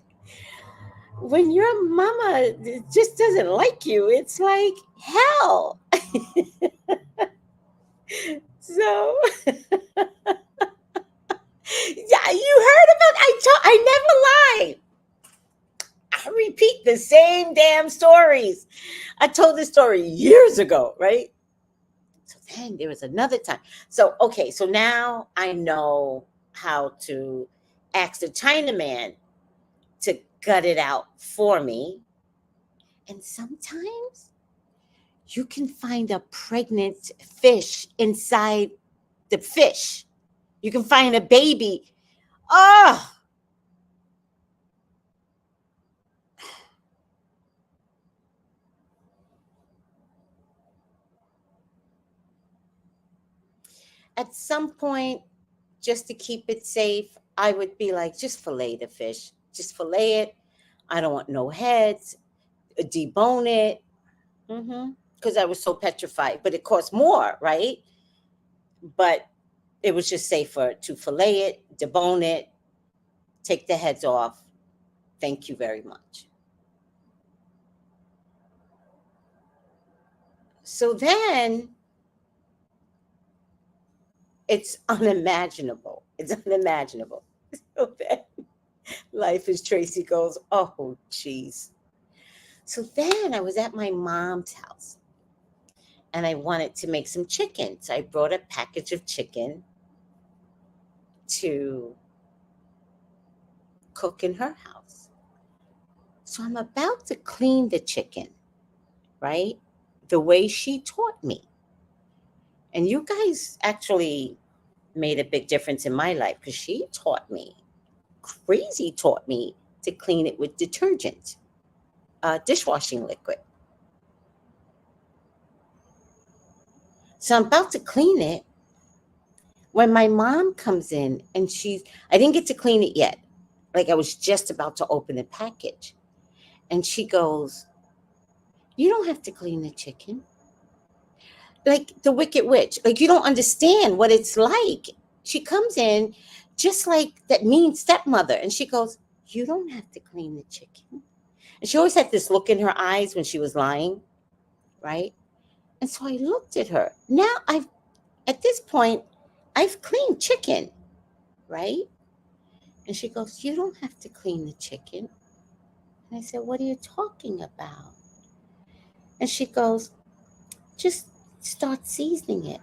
When your mama just doesn't like you, it's like hell. So yeah, you heard about I never lie. I repeat the same damn stories. I told this story years ago, right? So then there was another time. So okay, so now I know how to ask the Chinaman to gut it out for me. And sometimes you can find a pregnant fish inside the fish. You can find a baby. Oh, at some point, just to keep it safe, I would be like, just fillet the fish. just fillet it. I don't want no heads. Debone it. Because I was so petrified. But it cost more, right? But it was just safer to fillet it, debone it, take the heads off. Thank you very much. So then it's unimaginable. It's unimaginable. So then life as Tracy goes, oh, jeez. So then I was at my mom's house and I wanted to make some chicken. So I brought a package of chicken to cook in her house. So I'm about to clean the chicken, right? The way she taught me. And you guys actually made a big difference in my life because she taught me, crazy taught me to clean it with detergent, dishwashing liquid. So I'm about to clean it when my mom comes in and I didn't get to clean it yet. Like I was just about to open the package. And she goes, you don't have to clean the chicken. Like the Wicked Witch. Like you don't understand what it's like. She comes in just like that mean stepmother. And she goes, you don't have to clean the chicken. And she always had this look in her eyes when she was lying, right? And so I looked at her. Now at this point, I've cleaned chicken, right? And she goes, you don't have to clean the chicken. And I said, what are you talking about? And she goes, just start seasoning it.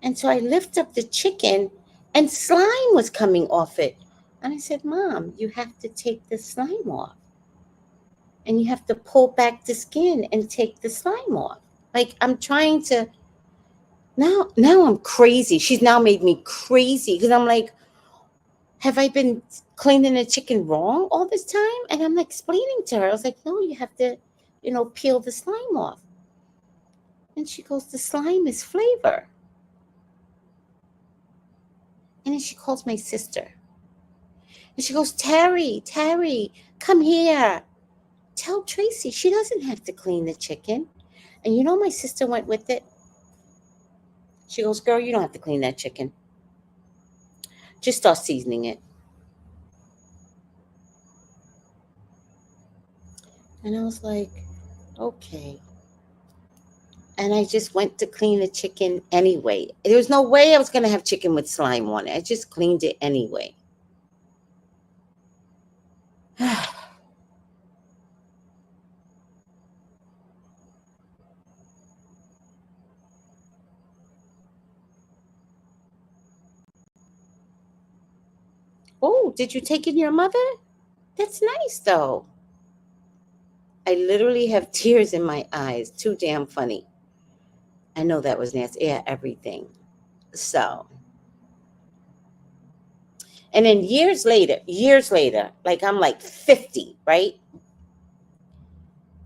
And so I lift up the chicken and slime was coming off it. And I said, Mom, you have to take the slime off. And you have to pull back the skin and take the slime off. Like I'm trying to, now I'm crazy. She's now made me crazy because I'm like, have I been cleaning the chicken wrong all this time? And I'm explaining to her, I was like, no, you have to, peel the slime off. And she goes, the slime is flavor. And then she calls my sister. And she goes, Terry, come here. Tell Tracy she doesn't have to clean the chicken. And my sister went with it. She goes, girl, you don't have to clean that chicken. Just start seasoning it. And I was like, okay. And I just went to clean the chicken anyway. There was no way I was going to have chicken with slime on it. I just cleaned it anyway. Oh, did you take in your mother? That's nice, though. I literally have tears in my eyes. Too damn funny. I know that was nasty. Yeah, everything. So, and then years later, like I'm like 50, right?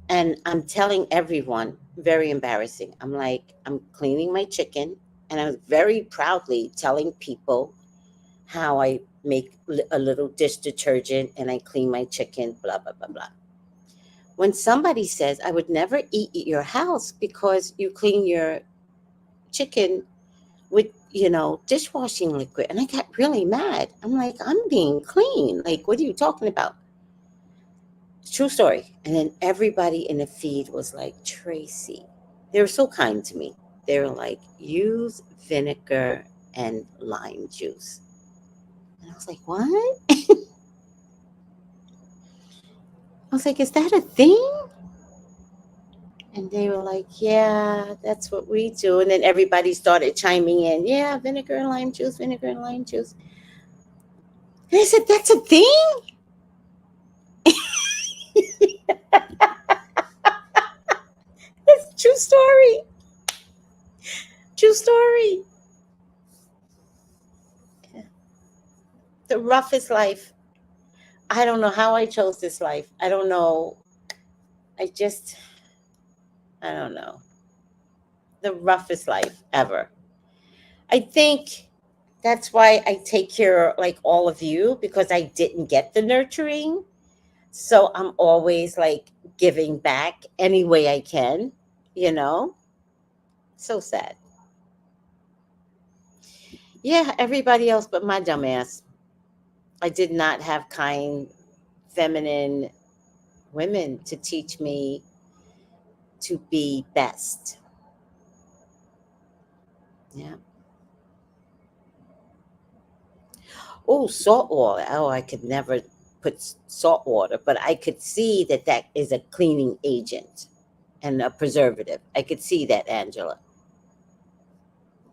And I'm telling everyone, very embarrassing. I'm like, I'm cleaning my chicken. And I was very proudly telling people how I make a little dish detergent and I clean my chicken, blah, blah, blah, blah. When somebody says, I would never eat at your house because you clean your chicken with, dishwashing liquid. And I got really mad. I'm like, I'm being clean. Like, what are you talking about? True story. And then everybody in the feed was like, Tracy. They were so kind to me. They were like, use vinegar and lime juice. And I was like, what? I was like, is that a thing? And they were like, yeah, that's what we do. And then everybody started chiming in. Yeah, vinegar and lime juice, vinegar and lime juice. And I said, that's a thing? That's true story. True story. The roughest life. I don't know how I chose this life. I don't know. I don't know. The roughest life ever. I think That's why I take care like all of you because I didn't get the nurturing. So I'm always like giving back any way I can, you know? So sad. Yeah, everybody else but my dumbass. I did not have kind, feminine women to teach me to be best. Yeah. Oh, salt water. Oh, I could never put salt water, but I could see that that is a cleaning agent and a preservative. I could see that, Angela.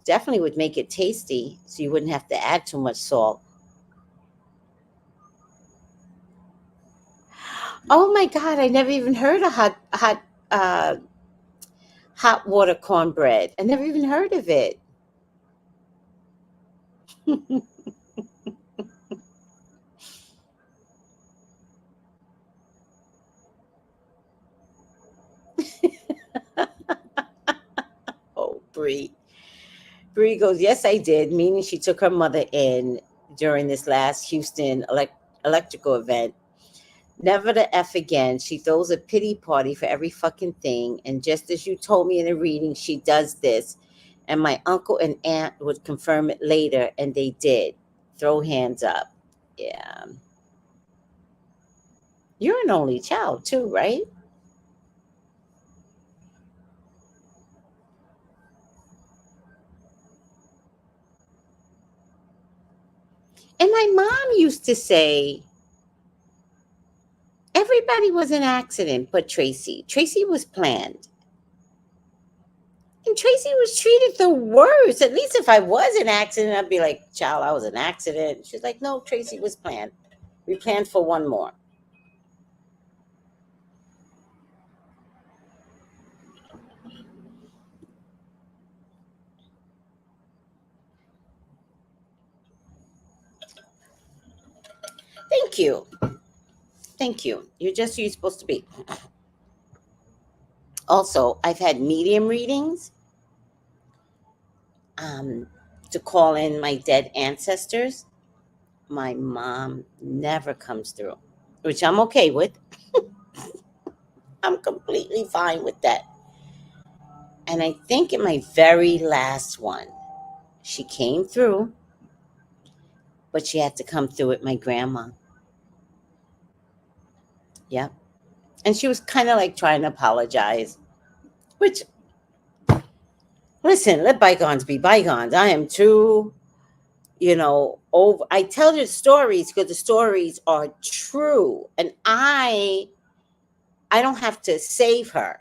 Definitely would make it tasty so you wouldn't have to add too much salt. Oh my God, I never even heard of hot water cornbread. I never even heard of it. Oh, Bree. Bree goes, yes, I did, meaning she took her mother in during this last Houston electrical event. Never the F again. She throws a pity party for every fucking thing. And just as you told me in the reading, she does this. And my uncle and aunt would confirm it later, and they did. Throw hands up. Yeah. You're an only child, too, right? And my mom used to say, everybody was an accident but Tracy. Tracy was planned. And Tracy was treated the worst. At least if I was an accident, I'd be like, child, I was an accident. She's like, no, Tracy was planned. We planned for one more. Thank you. Thank you. You're just who you're supposed to be. Also, I've had medium readings um, to call in my dead ancestors. My mom never comes through, which I'm okay with. I'm completely fine with that. And I think in my very last one, she came through, but she had to come through with my grandma. Yeah. And she was kind of like trying to apologize, which, listen, let bygones be bygones. I am too, over. I tell the stories because the stories are true. And I don't have to save her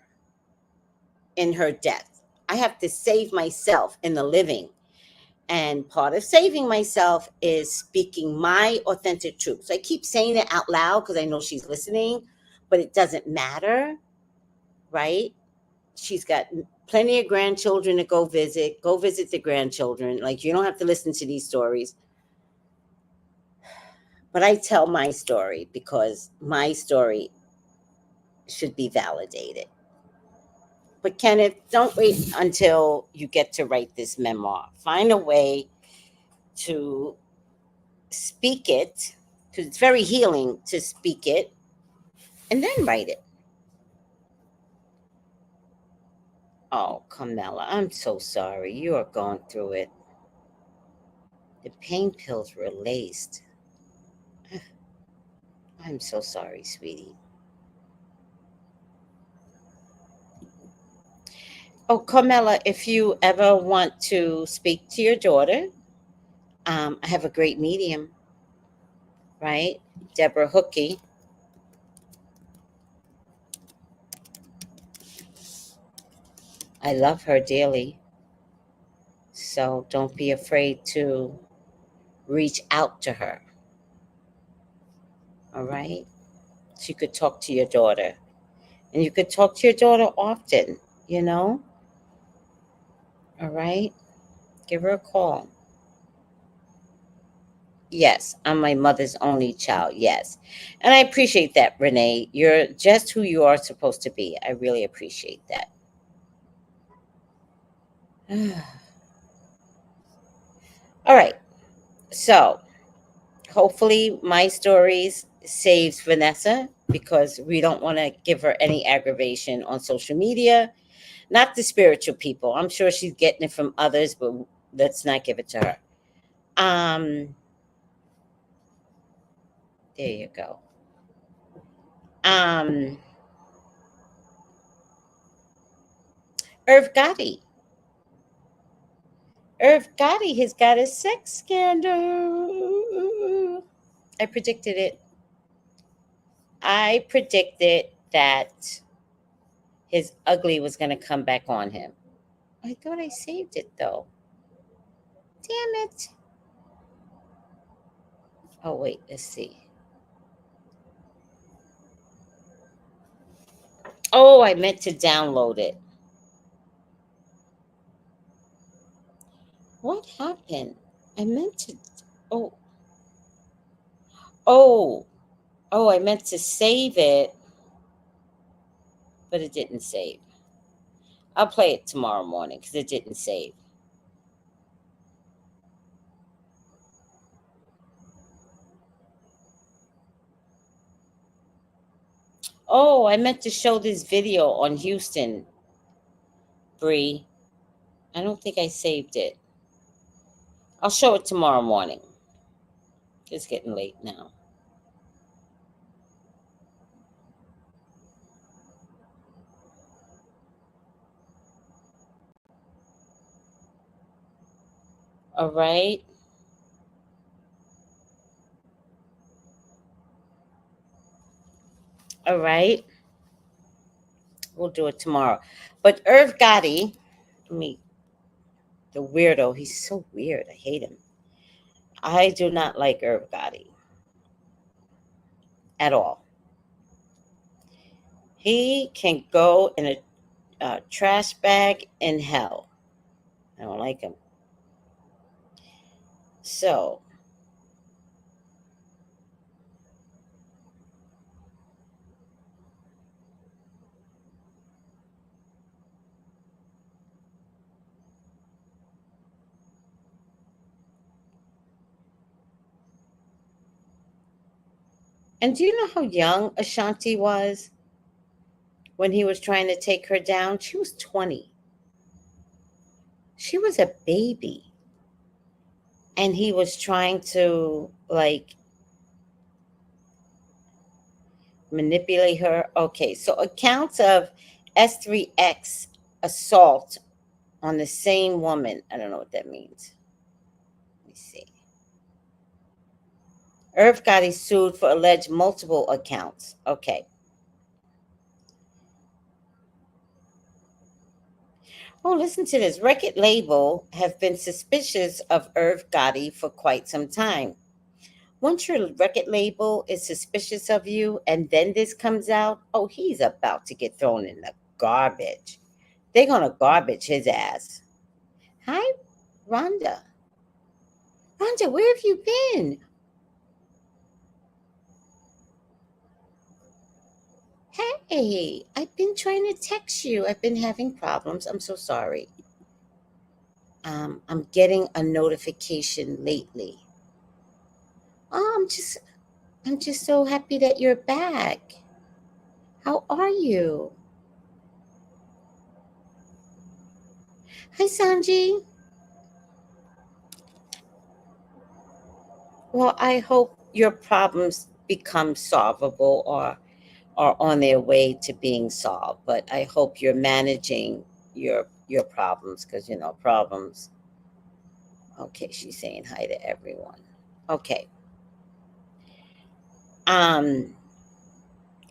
in her death. I have to save myself in the living. And part of saving myself is speaking my authentic truth. So I keep saying it out loud because I know she's listening, but it doesn't matter, right? She's got plenty of grandchildren to go visit. Go visit the grandchildren. Like, you don't have to listen to these stories. But I tell my story because my story should be validated. But Kenneth, don't wait until you get to write this memoir. Find a way to speak it, because it's very healing to speak it, and then write it. Oh, Carmela, I'm so sorry. You are going through it. The pain pills were laced. I'm so sorry, sweetie. Oh, Carmela, if you ever want to speak to your daughter, I have a great medium, right? Deborah Hookie. I love her dearly. So don't be afraid to reach out to her. All right? So you could talk to your daughter. And you could talk to your daughter often, you know? All right? Give her a call. Yes, I'm my mother's only child. Yes. And I appreciate that, Renee. You're just who you are supposed to be. I really appreciate that. All right. So hopefully my stories saves Vanessa because we don't want to give her any aggravation on social media. Not the spiritual people. I'm sure she's getting it from others, but let's not give it to her. Um, there you go. Um, Irv Gotti. Irv Gotti has got a sex scandal. I predicted it. I predicted that his ugly was going to come back on him. I thought I saved it though. Damn it. Oh, wait, let's see. Oh, I meant to download it. What happened? I meant to. Oh, oh, oh, I meant to save it, but it didn't save. I'll play it tomorrow morning because it didn't save. Oh, I meant to show this video on Houston, Bree. I don't think I saved it. I'll show it tomorrow morning. It's getting late now. All right. All right. We'll do it tomorrow. But Irv Gotti, me, the weirdo, he's so weird. I hate him. I do not like Irv Gotti at all. He can go in a trash bag in hell. I don't like him. So, and do you know how young Ashanti was when he was trying to take her down? She was 20. She was a baby. And he was trying to like manipulate her. Okay, so accounts of S3X assault on the same woman. I don't know what that means. Let me see. Irv Gotti sued for alleged multiple accounts. Okay. Oh, listen to this. Record label have been suspicious of Irv Gotti for quite some time. Once your record label is suspicious of you and then this comes out, oh, he's about to get thrown in the garbage. They're going to garbage his ass. Hi, Rhonda. Rhonda, where have you been? Hey, I've been trying to text you. I've been having problems. I'm so sorry. I'm getting a notification lately. Oh, I'm just so happy that you're back. How are you? Hi, Sanji. Well, I hope your problems become solvable or are on their way to being solved. But I hope you're managing your problems because problems. Okay, she's saying hi to everyone. Okay. Um,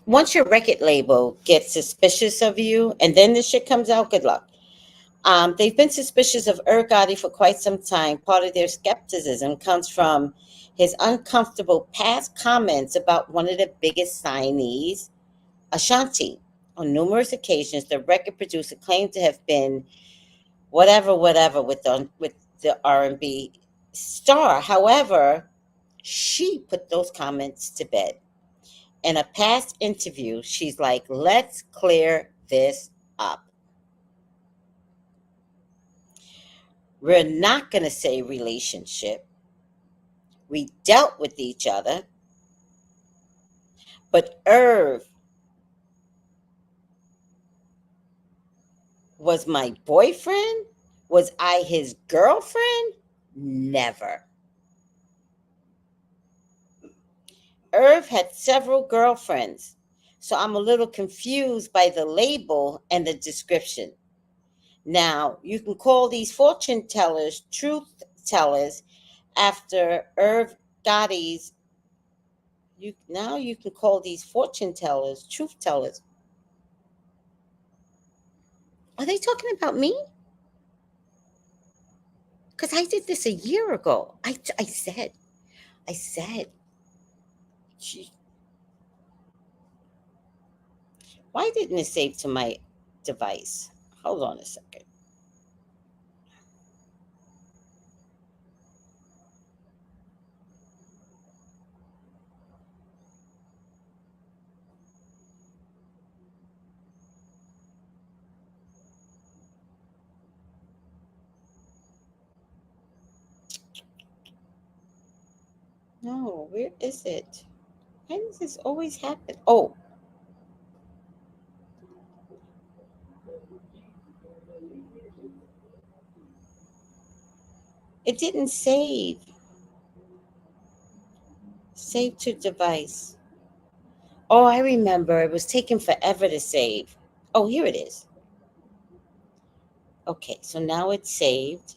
Once your record label gets suspicious of you, and then this shit comes out, good luck. They've been suspicious of Irv Gotti for quite some time. Part of their skepticism comes from his uncomfortable past comments about one of the biggest signees, Ashanti. On numerous occasions, the record producer claimed to have been whatever with the R&B star. However, she put those comments to bed. In a past interview, she's like, "Let's clear this up. We're not going to say relationship. We dealt with each other. But Irv was my boyfriend? Was I his girlfriend? Never. Irv had several girlfriends, so I'm a little confused by the label and the description. Now, you can call these fortune tellers truth tellers after Irv Gotti's. Now you can call these fortune tellers truth tellers. Are they talking about me? Because I did this a year ago. I said, gee, why didn't it save to my device? Hold on a second. No, where is it? Why does this always happen? Oh, it didn't save. Save to device. Oh, I remember. It was taking forever to save. Oh, here it is. Okay, so now it's saved.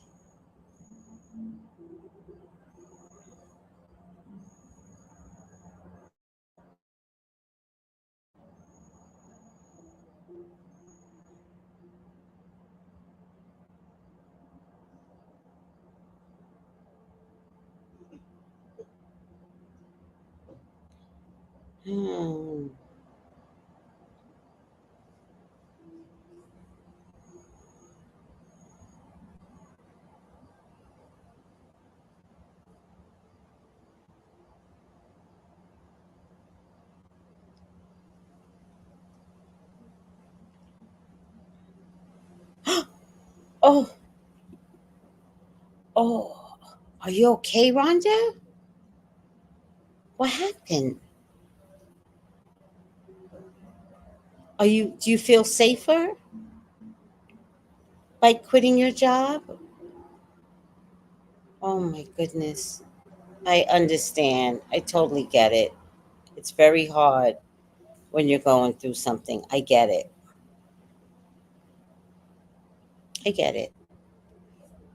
Hmm. Oh, oh. Are you okay, Rhonda? What happened? Do you feel safer by quitting your job? Oh my goodness. I understand. I totally get it. It's very hard when you're going through something. I get it. I get it.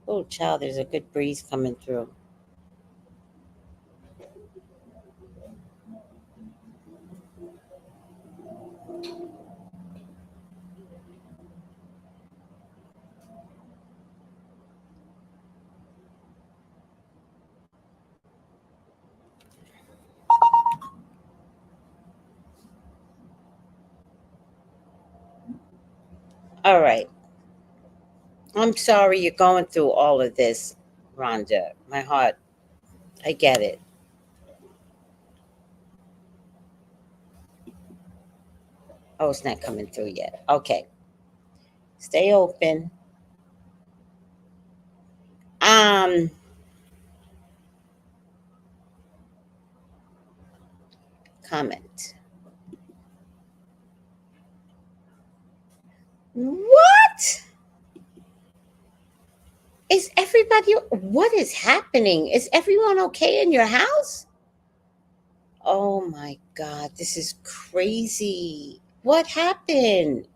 Oh, child, there's a good breeze coming through. All right. I'm sorry you're going through all of this, Rhonda. My heart, I get it. Oh, it's not coming through yet. Okay. Stay open. Um, comment. What? Is everybody, what is happening? Is everyone okay in your house? Oh my God, this is crazy. What happened?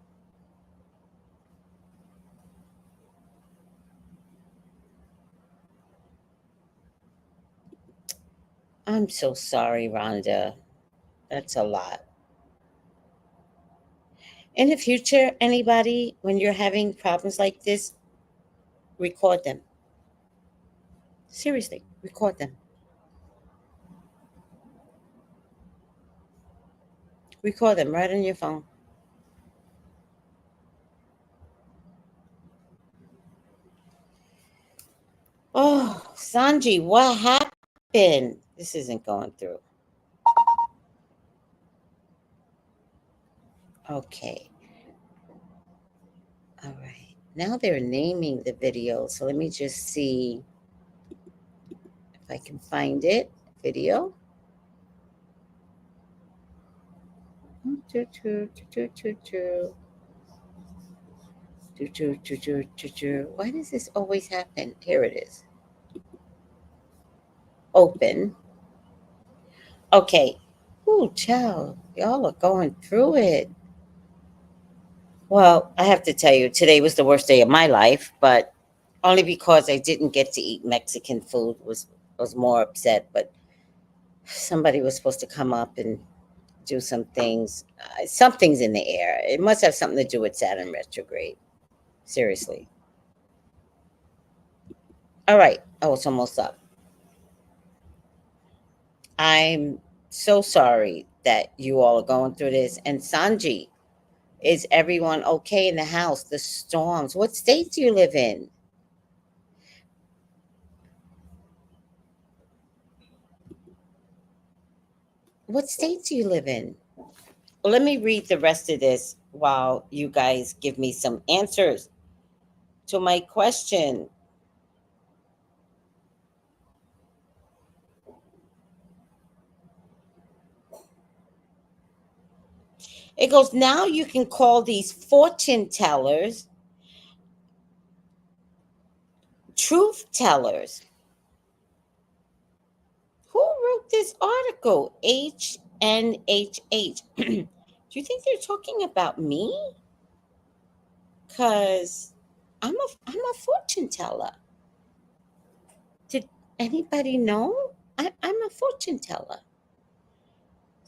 I'm so sorry, Rhonda. That's a lot. In the future, anybody, when you're having problems like this, record them. Seriously, record them. Record them right on your phone. Oh, Sanji, what happened? This isn't going through. Okay. All right. Now they're naming the video. So let me just see if I can find it. Video. Why does this always happen? Here it is. Open. Okay. Ooh, child. Y'all are going through it. Well, I have to tell you, today was the worst day of my life, but only because I didn't get to eat Mexican food was more upset. But somebody was supposed to come up and do some things. Something's in the air. It must have something to do with Saturn retrograde. Seriously. All right. Oh, it's almost up. I'm so sorry that you all are going through this. And Sanji, is everyone okay in the house? The storms. What state do you live in? What state do you live in? Well, let me read the rest of this while you guys give me some answers to my question. It goes, now you can call these fortune tellers truth tellers. Who wrote this article? HNHH. Do you think they're talking about me? Because I'm a fortune teller. Did anybody know? I'm a fortune teller.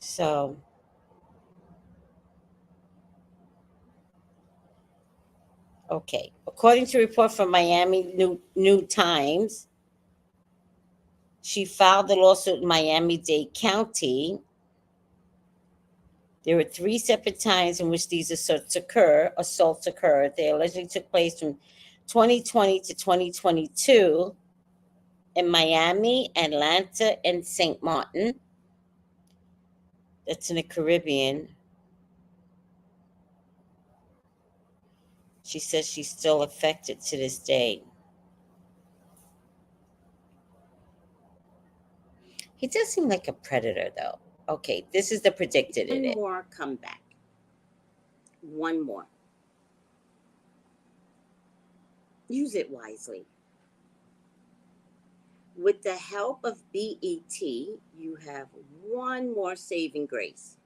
So, okay. According to a report from Miami New Times, she filed the lawsuit in Miami-Dade County. There were 3 separate times in which these assaults occurred. They allegedly took place from 2020 to 2022 in Miami, Atlanta, and St. Martin. That's in the Caribbean. She says she's still affected to this day. He does seem like a predator, though. Okay, this is the Predictedit. One more comeback. One more. Use it wisely. With the help of BET, you have one more saving grace.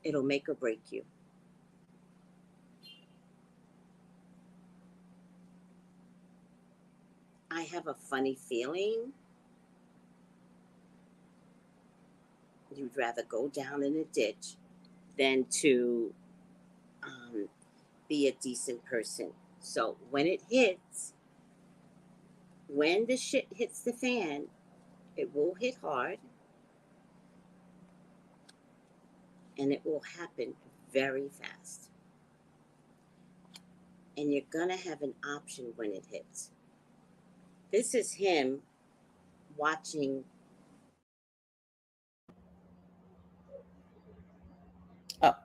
It'll make or break you. I have a funny feeling you'd rather go down in a ditch than to be a decent person. So when the shit hits the fan, it will hit hard and it will happen very fast. And you're gonna have an option when it hits. This is him watching. Oh,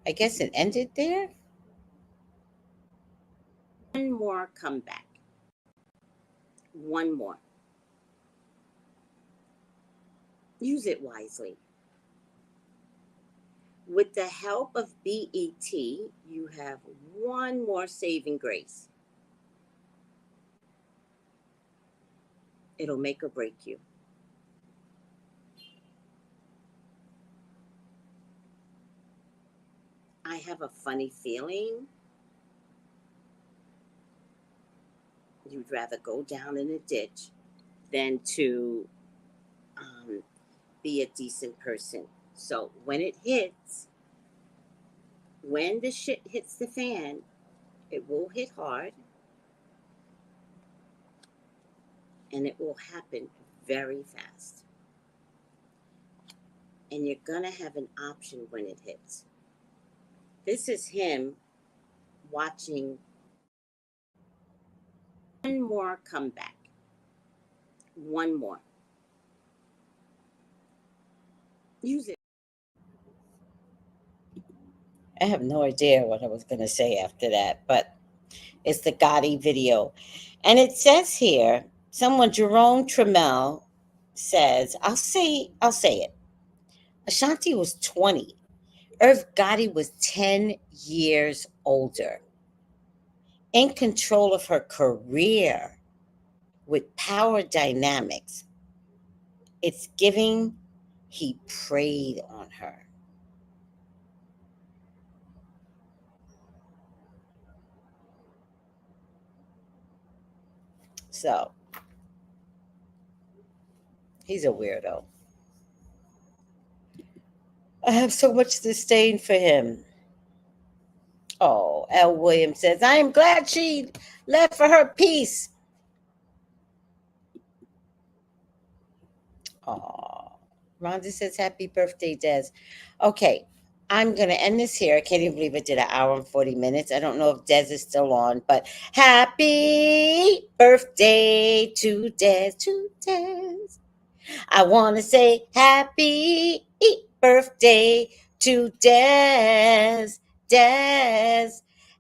I guess it ended there. One more comeback. One more. Use it wisely. With the help of BET, you have one more saving grace. It'll make or break you. I have a funny feeling you'd rather go down in a ditch than to be a decent person. So when the shit hits the fan, it will hit hard and it will happen very fast. And you're gonna have an option when it hits. This is him watching. One more comeback. One more. Use it. I have no idea what I was going to say after that, but It's the Gotti video. And it says here, someone, Jerome Trammell, says, I'll say it. Ashanti was 20. Irv Gotti was 10 years older, in control of her career with power dynamics. It's giving he preyed on her. So he's a weirdo. I have so much disdain for him. Oh, L. Williams says, I am glad she left for her peace. Oh, Rhonda says, happy birthday, Des. Okay, I'm going to end this here. I can't even believe it did an hour and 40 minutes. I don't know if Des is still on, but happy birthday to Des. I want to say happy birthday to Des.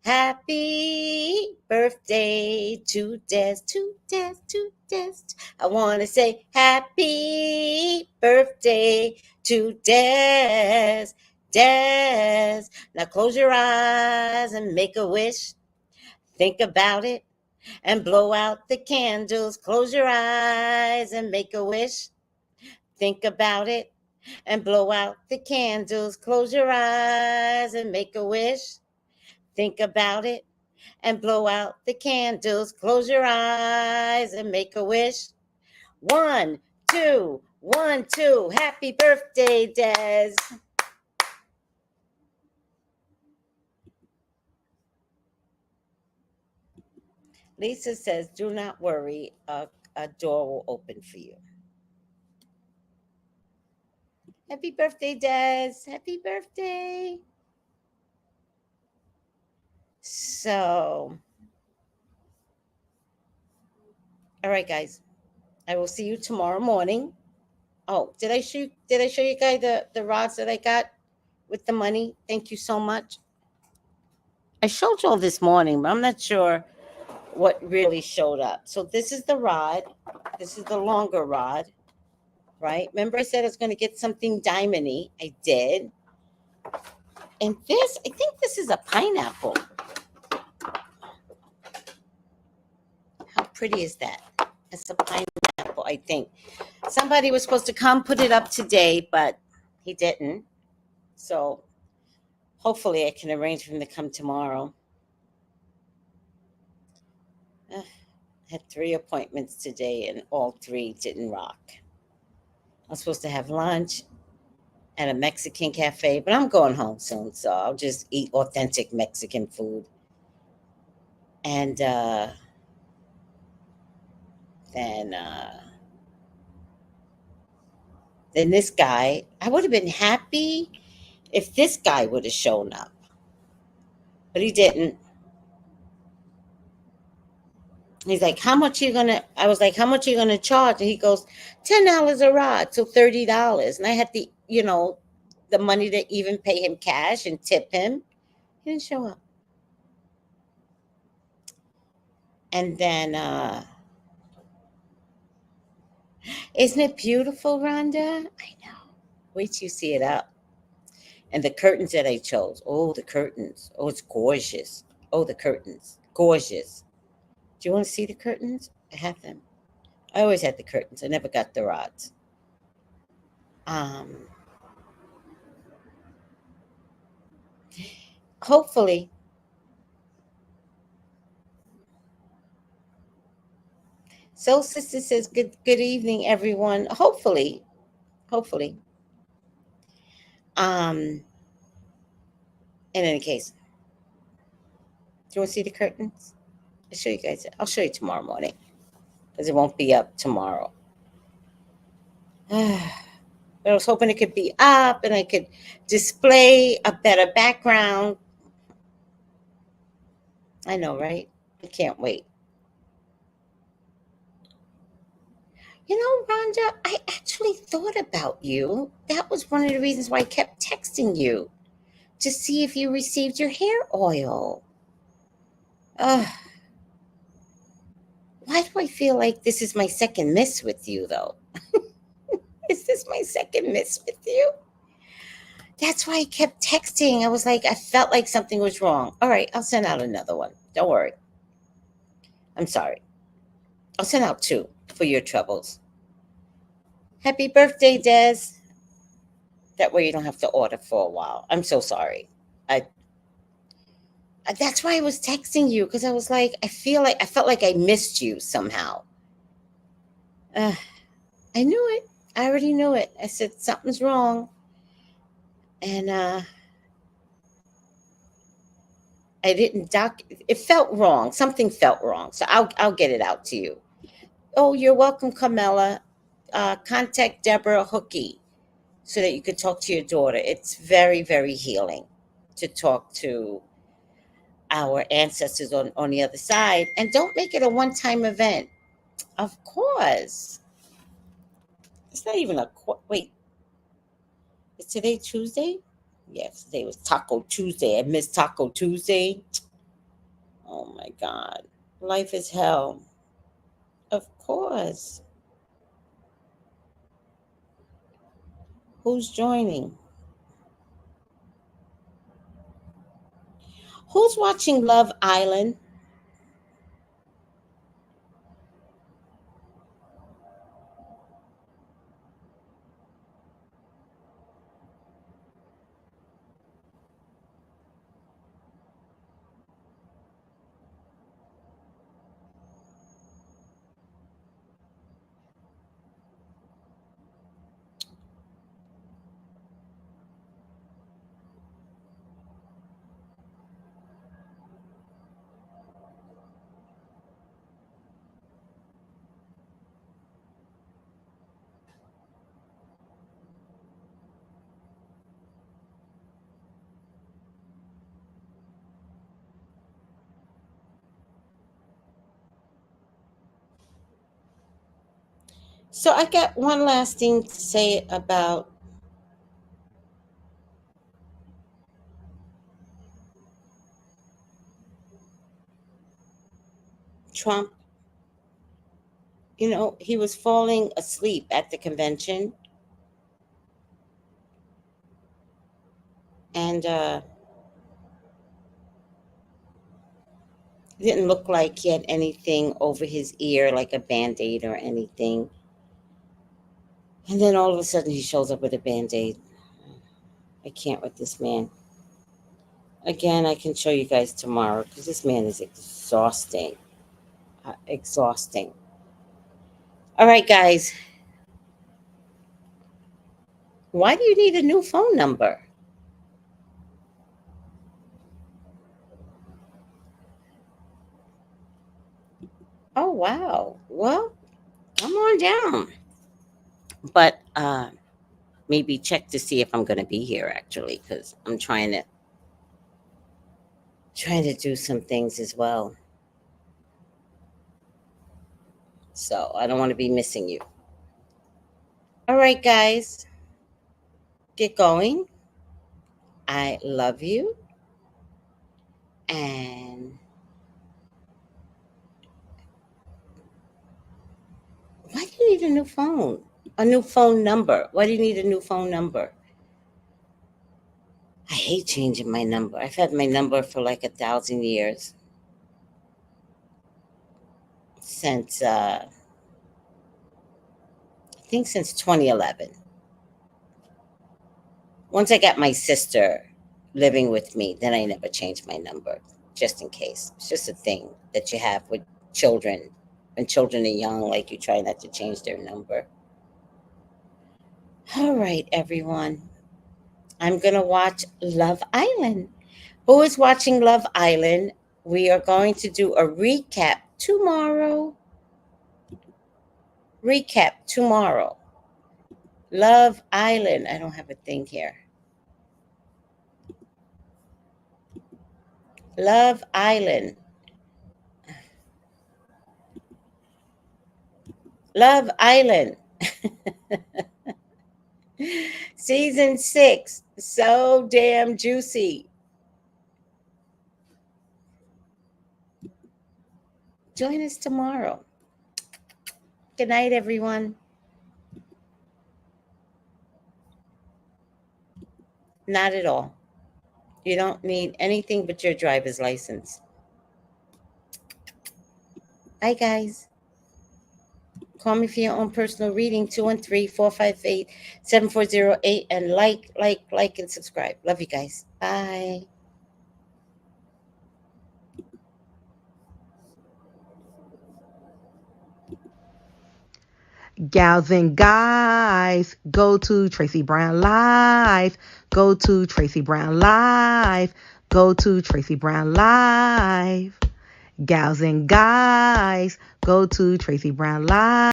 Happy birthday to Des. I want to say happy birthday to Des. Now close your eyes and make a wish. Think about it and blow out the candles. Close your eyes and make a wish. Think about it and blow out the candles. Close your eyes and make a wish. Think about it and blow out the candles. Close your eyes and make a wish. 1, 2, 1, 2. Happy birthday, Des. Lisa says, do not worry, a door will open for you. Happy birthday, Des. Happy birthday. So, all right, guys. I will see you tomorrow morning. Oh, did I show you guys the rods that I got with the money? Thank you so much. I showed you all this morning, but I'm not sure what really showed up. So this is the rod. This is the longer rod, right? Remember I said I was going to get something diamondy. I did. And this, I think this is a pineapple. How pretty is that? It's a pineapple, I think. Somebody was supposed to come put it up today, but he didn't. So hopefully I can arrange for him to come tomorrow. I had 3 appointments today, and all 3 didn't rock. I'm supposed to have lunch at a Mexican cafe, but I'm going home soon, so I'll just eat authentic Mexican food. And then this guy, I would have been happy if this guy would have shown up, but he didn't. He's like, how much are you gonna? I was like, how much are you gonna charge? And he goes, $10 a rod, so $30. And I had the money to even pay him cash and tip him. He didn't show up. And then, isn't it beautiful, Rhonda? I know. Wait till you see it up. And the curtains that I chose. Oh, the curtains. Oh, it's gorgeous. Oh, the curtains. Gorgeous. Do you want to see the curtains? I have them. I always had the curtains. I never got the rods. Hopefully. So sister says, good evening, everyone. Hopefully. In any case. Do you want to see the curtains? I'll show you guys. I'll show you tomorrow morning. Because it won't be up tomorrow. But I was hoping it could be up and I could display a better background. I know, right? I can't wait. You know, Rhonda, I actually thought about you. That was one of the reasons why I kept texting you, to see if you received your hair oil. Uh, why do I feel like this is my second miss with you, though? Is this my second miss with you? That's why I kept texting. I was like, I felt like something was wrong. All right, I'll send out another one. Don't worry. I'm sorry. I'll send out two for your troubles. Happy birthday, Des. That way you don't have to order for a while. I'm so sorry. I that's why I was texting you because I was like, I felt like I missed you somehow. Uh, I knew it. I already knew it. I said something's wrong, and I didn't doc. It felt wrong. Something felt wrong. So I'll get it out to you. Oh, you're welcome, Carmela. Contact Deborah Hookie so that you could talk to your daughter. It's very, very healing to talk to our ancestors on the other side. And don't make it a one time event. Of course. It's not even a wait. Is today Tuesday? Yes, today was Taco Tuesday. I missed Taco Tuesday. Oh my God. Life is hell. Of course. Who's joining? Who's watching Love Island? So I got one last thing to say about Trump. You know, he was falling asleep at the convention, and it didn't look like he had anything over his ear, like a band aid or anything. And then all of a sudden, he shows up with a band aid. I can't with this man. Again, I can show you guys tomorrow because this man is exhausting. Exhausting. All right, guys. Why do you need a new phone number? Oh, wow. Well, come on down. But maybe check to see if I'm going to be here actually because I'm trying to do some things as well. So I don't want to be missing you. All right, guys, get going. I love you. And why do you need a new phone? A new phone number. Why do you need a new phone number? I hate changing my number. I've had my number for like 1,000 years since I think since 2011. Once I got my sister living with me, then I never changed my number, just in case. It's just a thing that you have with children. When children are young, like you try not to change their number. All right, everyone. I'm going to watch Love Island. Who is watching Love Island? We are going to do a recap tomorrow. Recap tomorrow. Love Island. I don't have a thing here. Love Island. Love Island. Season 6. So damn juicy. Join us tomorrow. Good night, everyone. Not at all. You don't need anything but your driver's license. Bye, guys. Call me for your own personal reading, 213-458-7408. And like, and subscribe. Love you guys. Bye. Gals and guys, go to Tracy Brown Live. Go to Tracy Brown Live. Go to Tracy Brown Live. Gals and guys, go to Tracy Brown Live.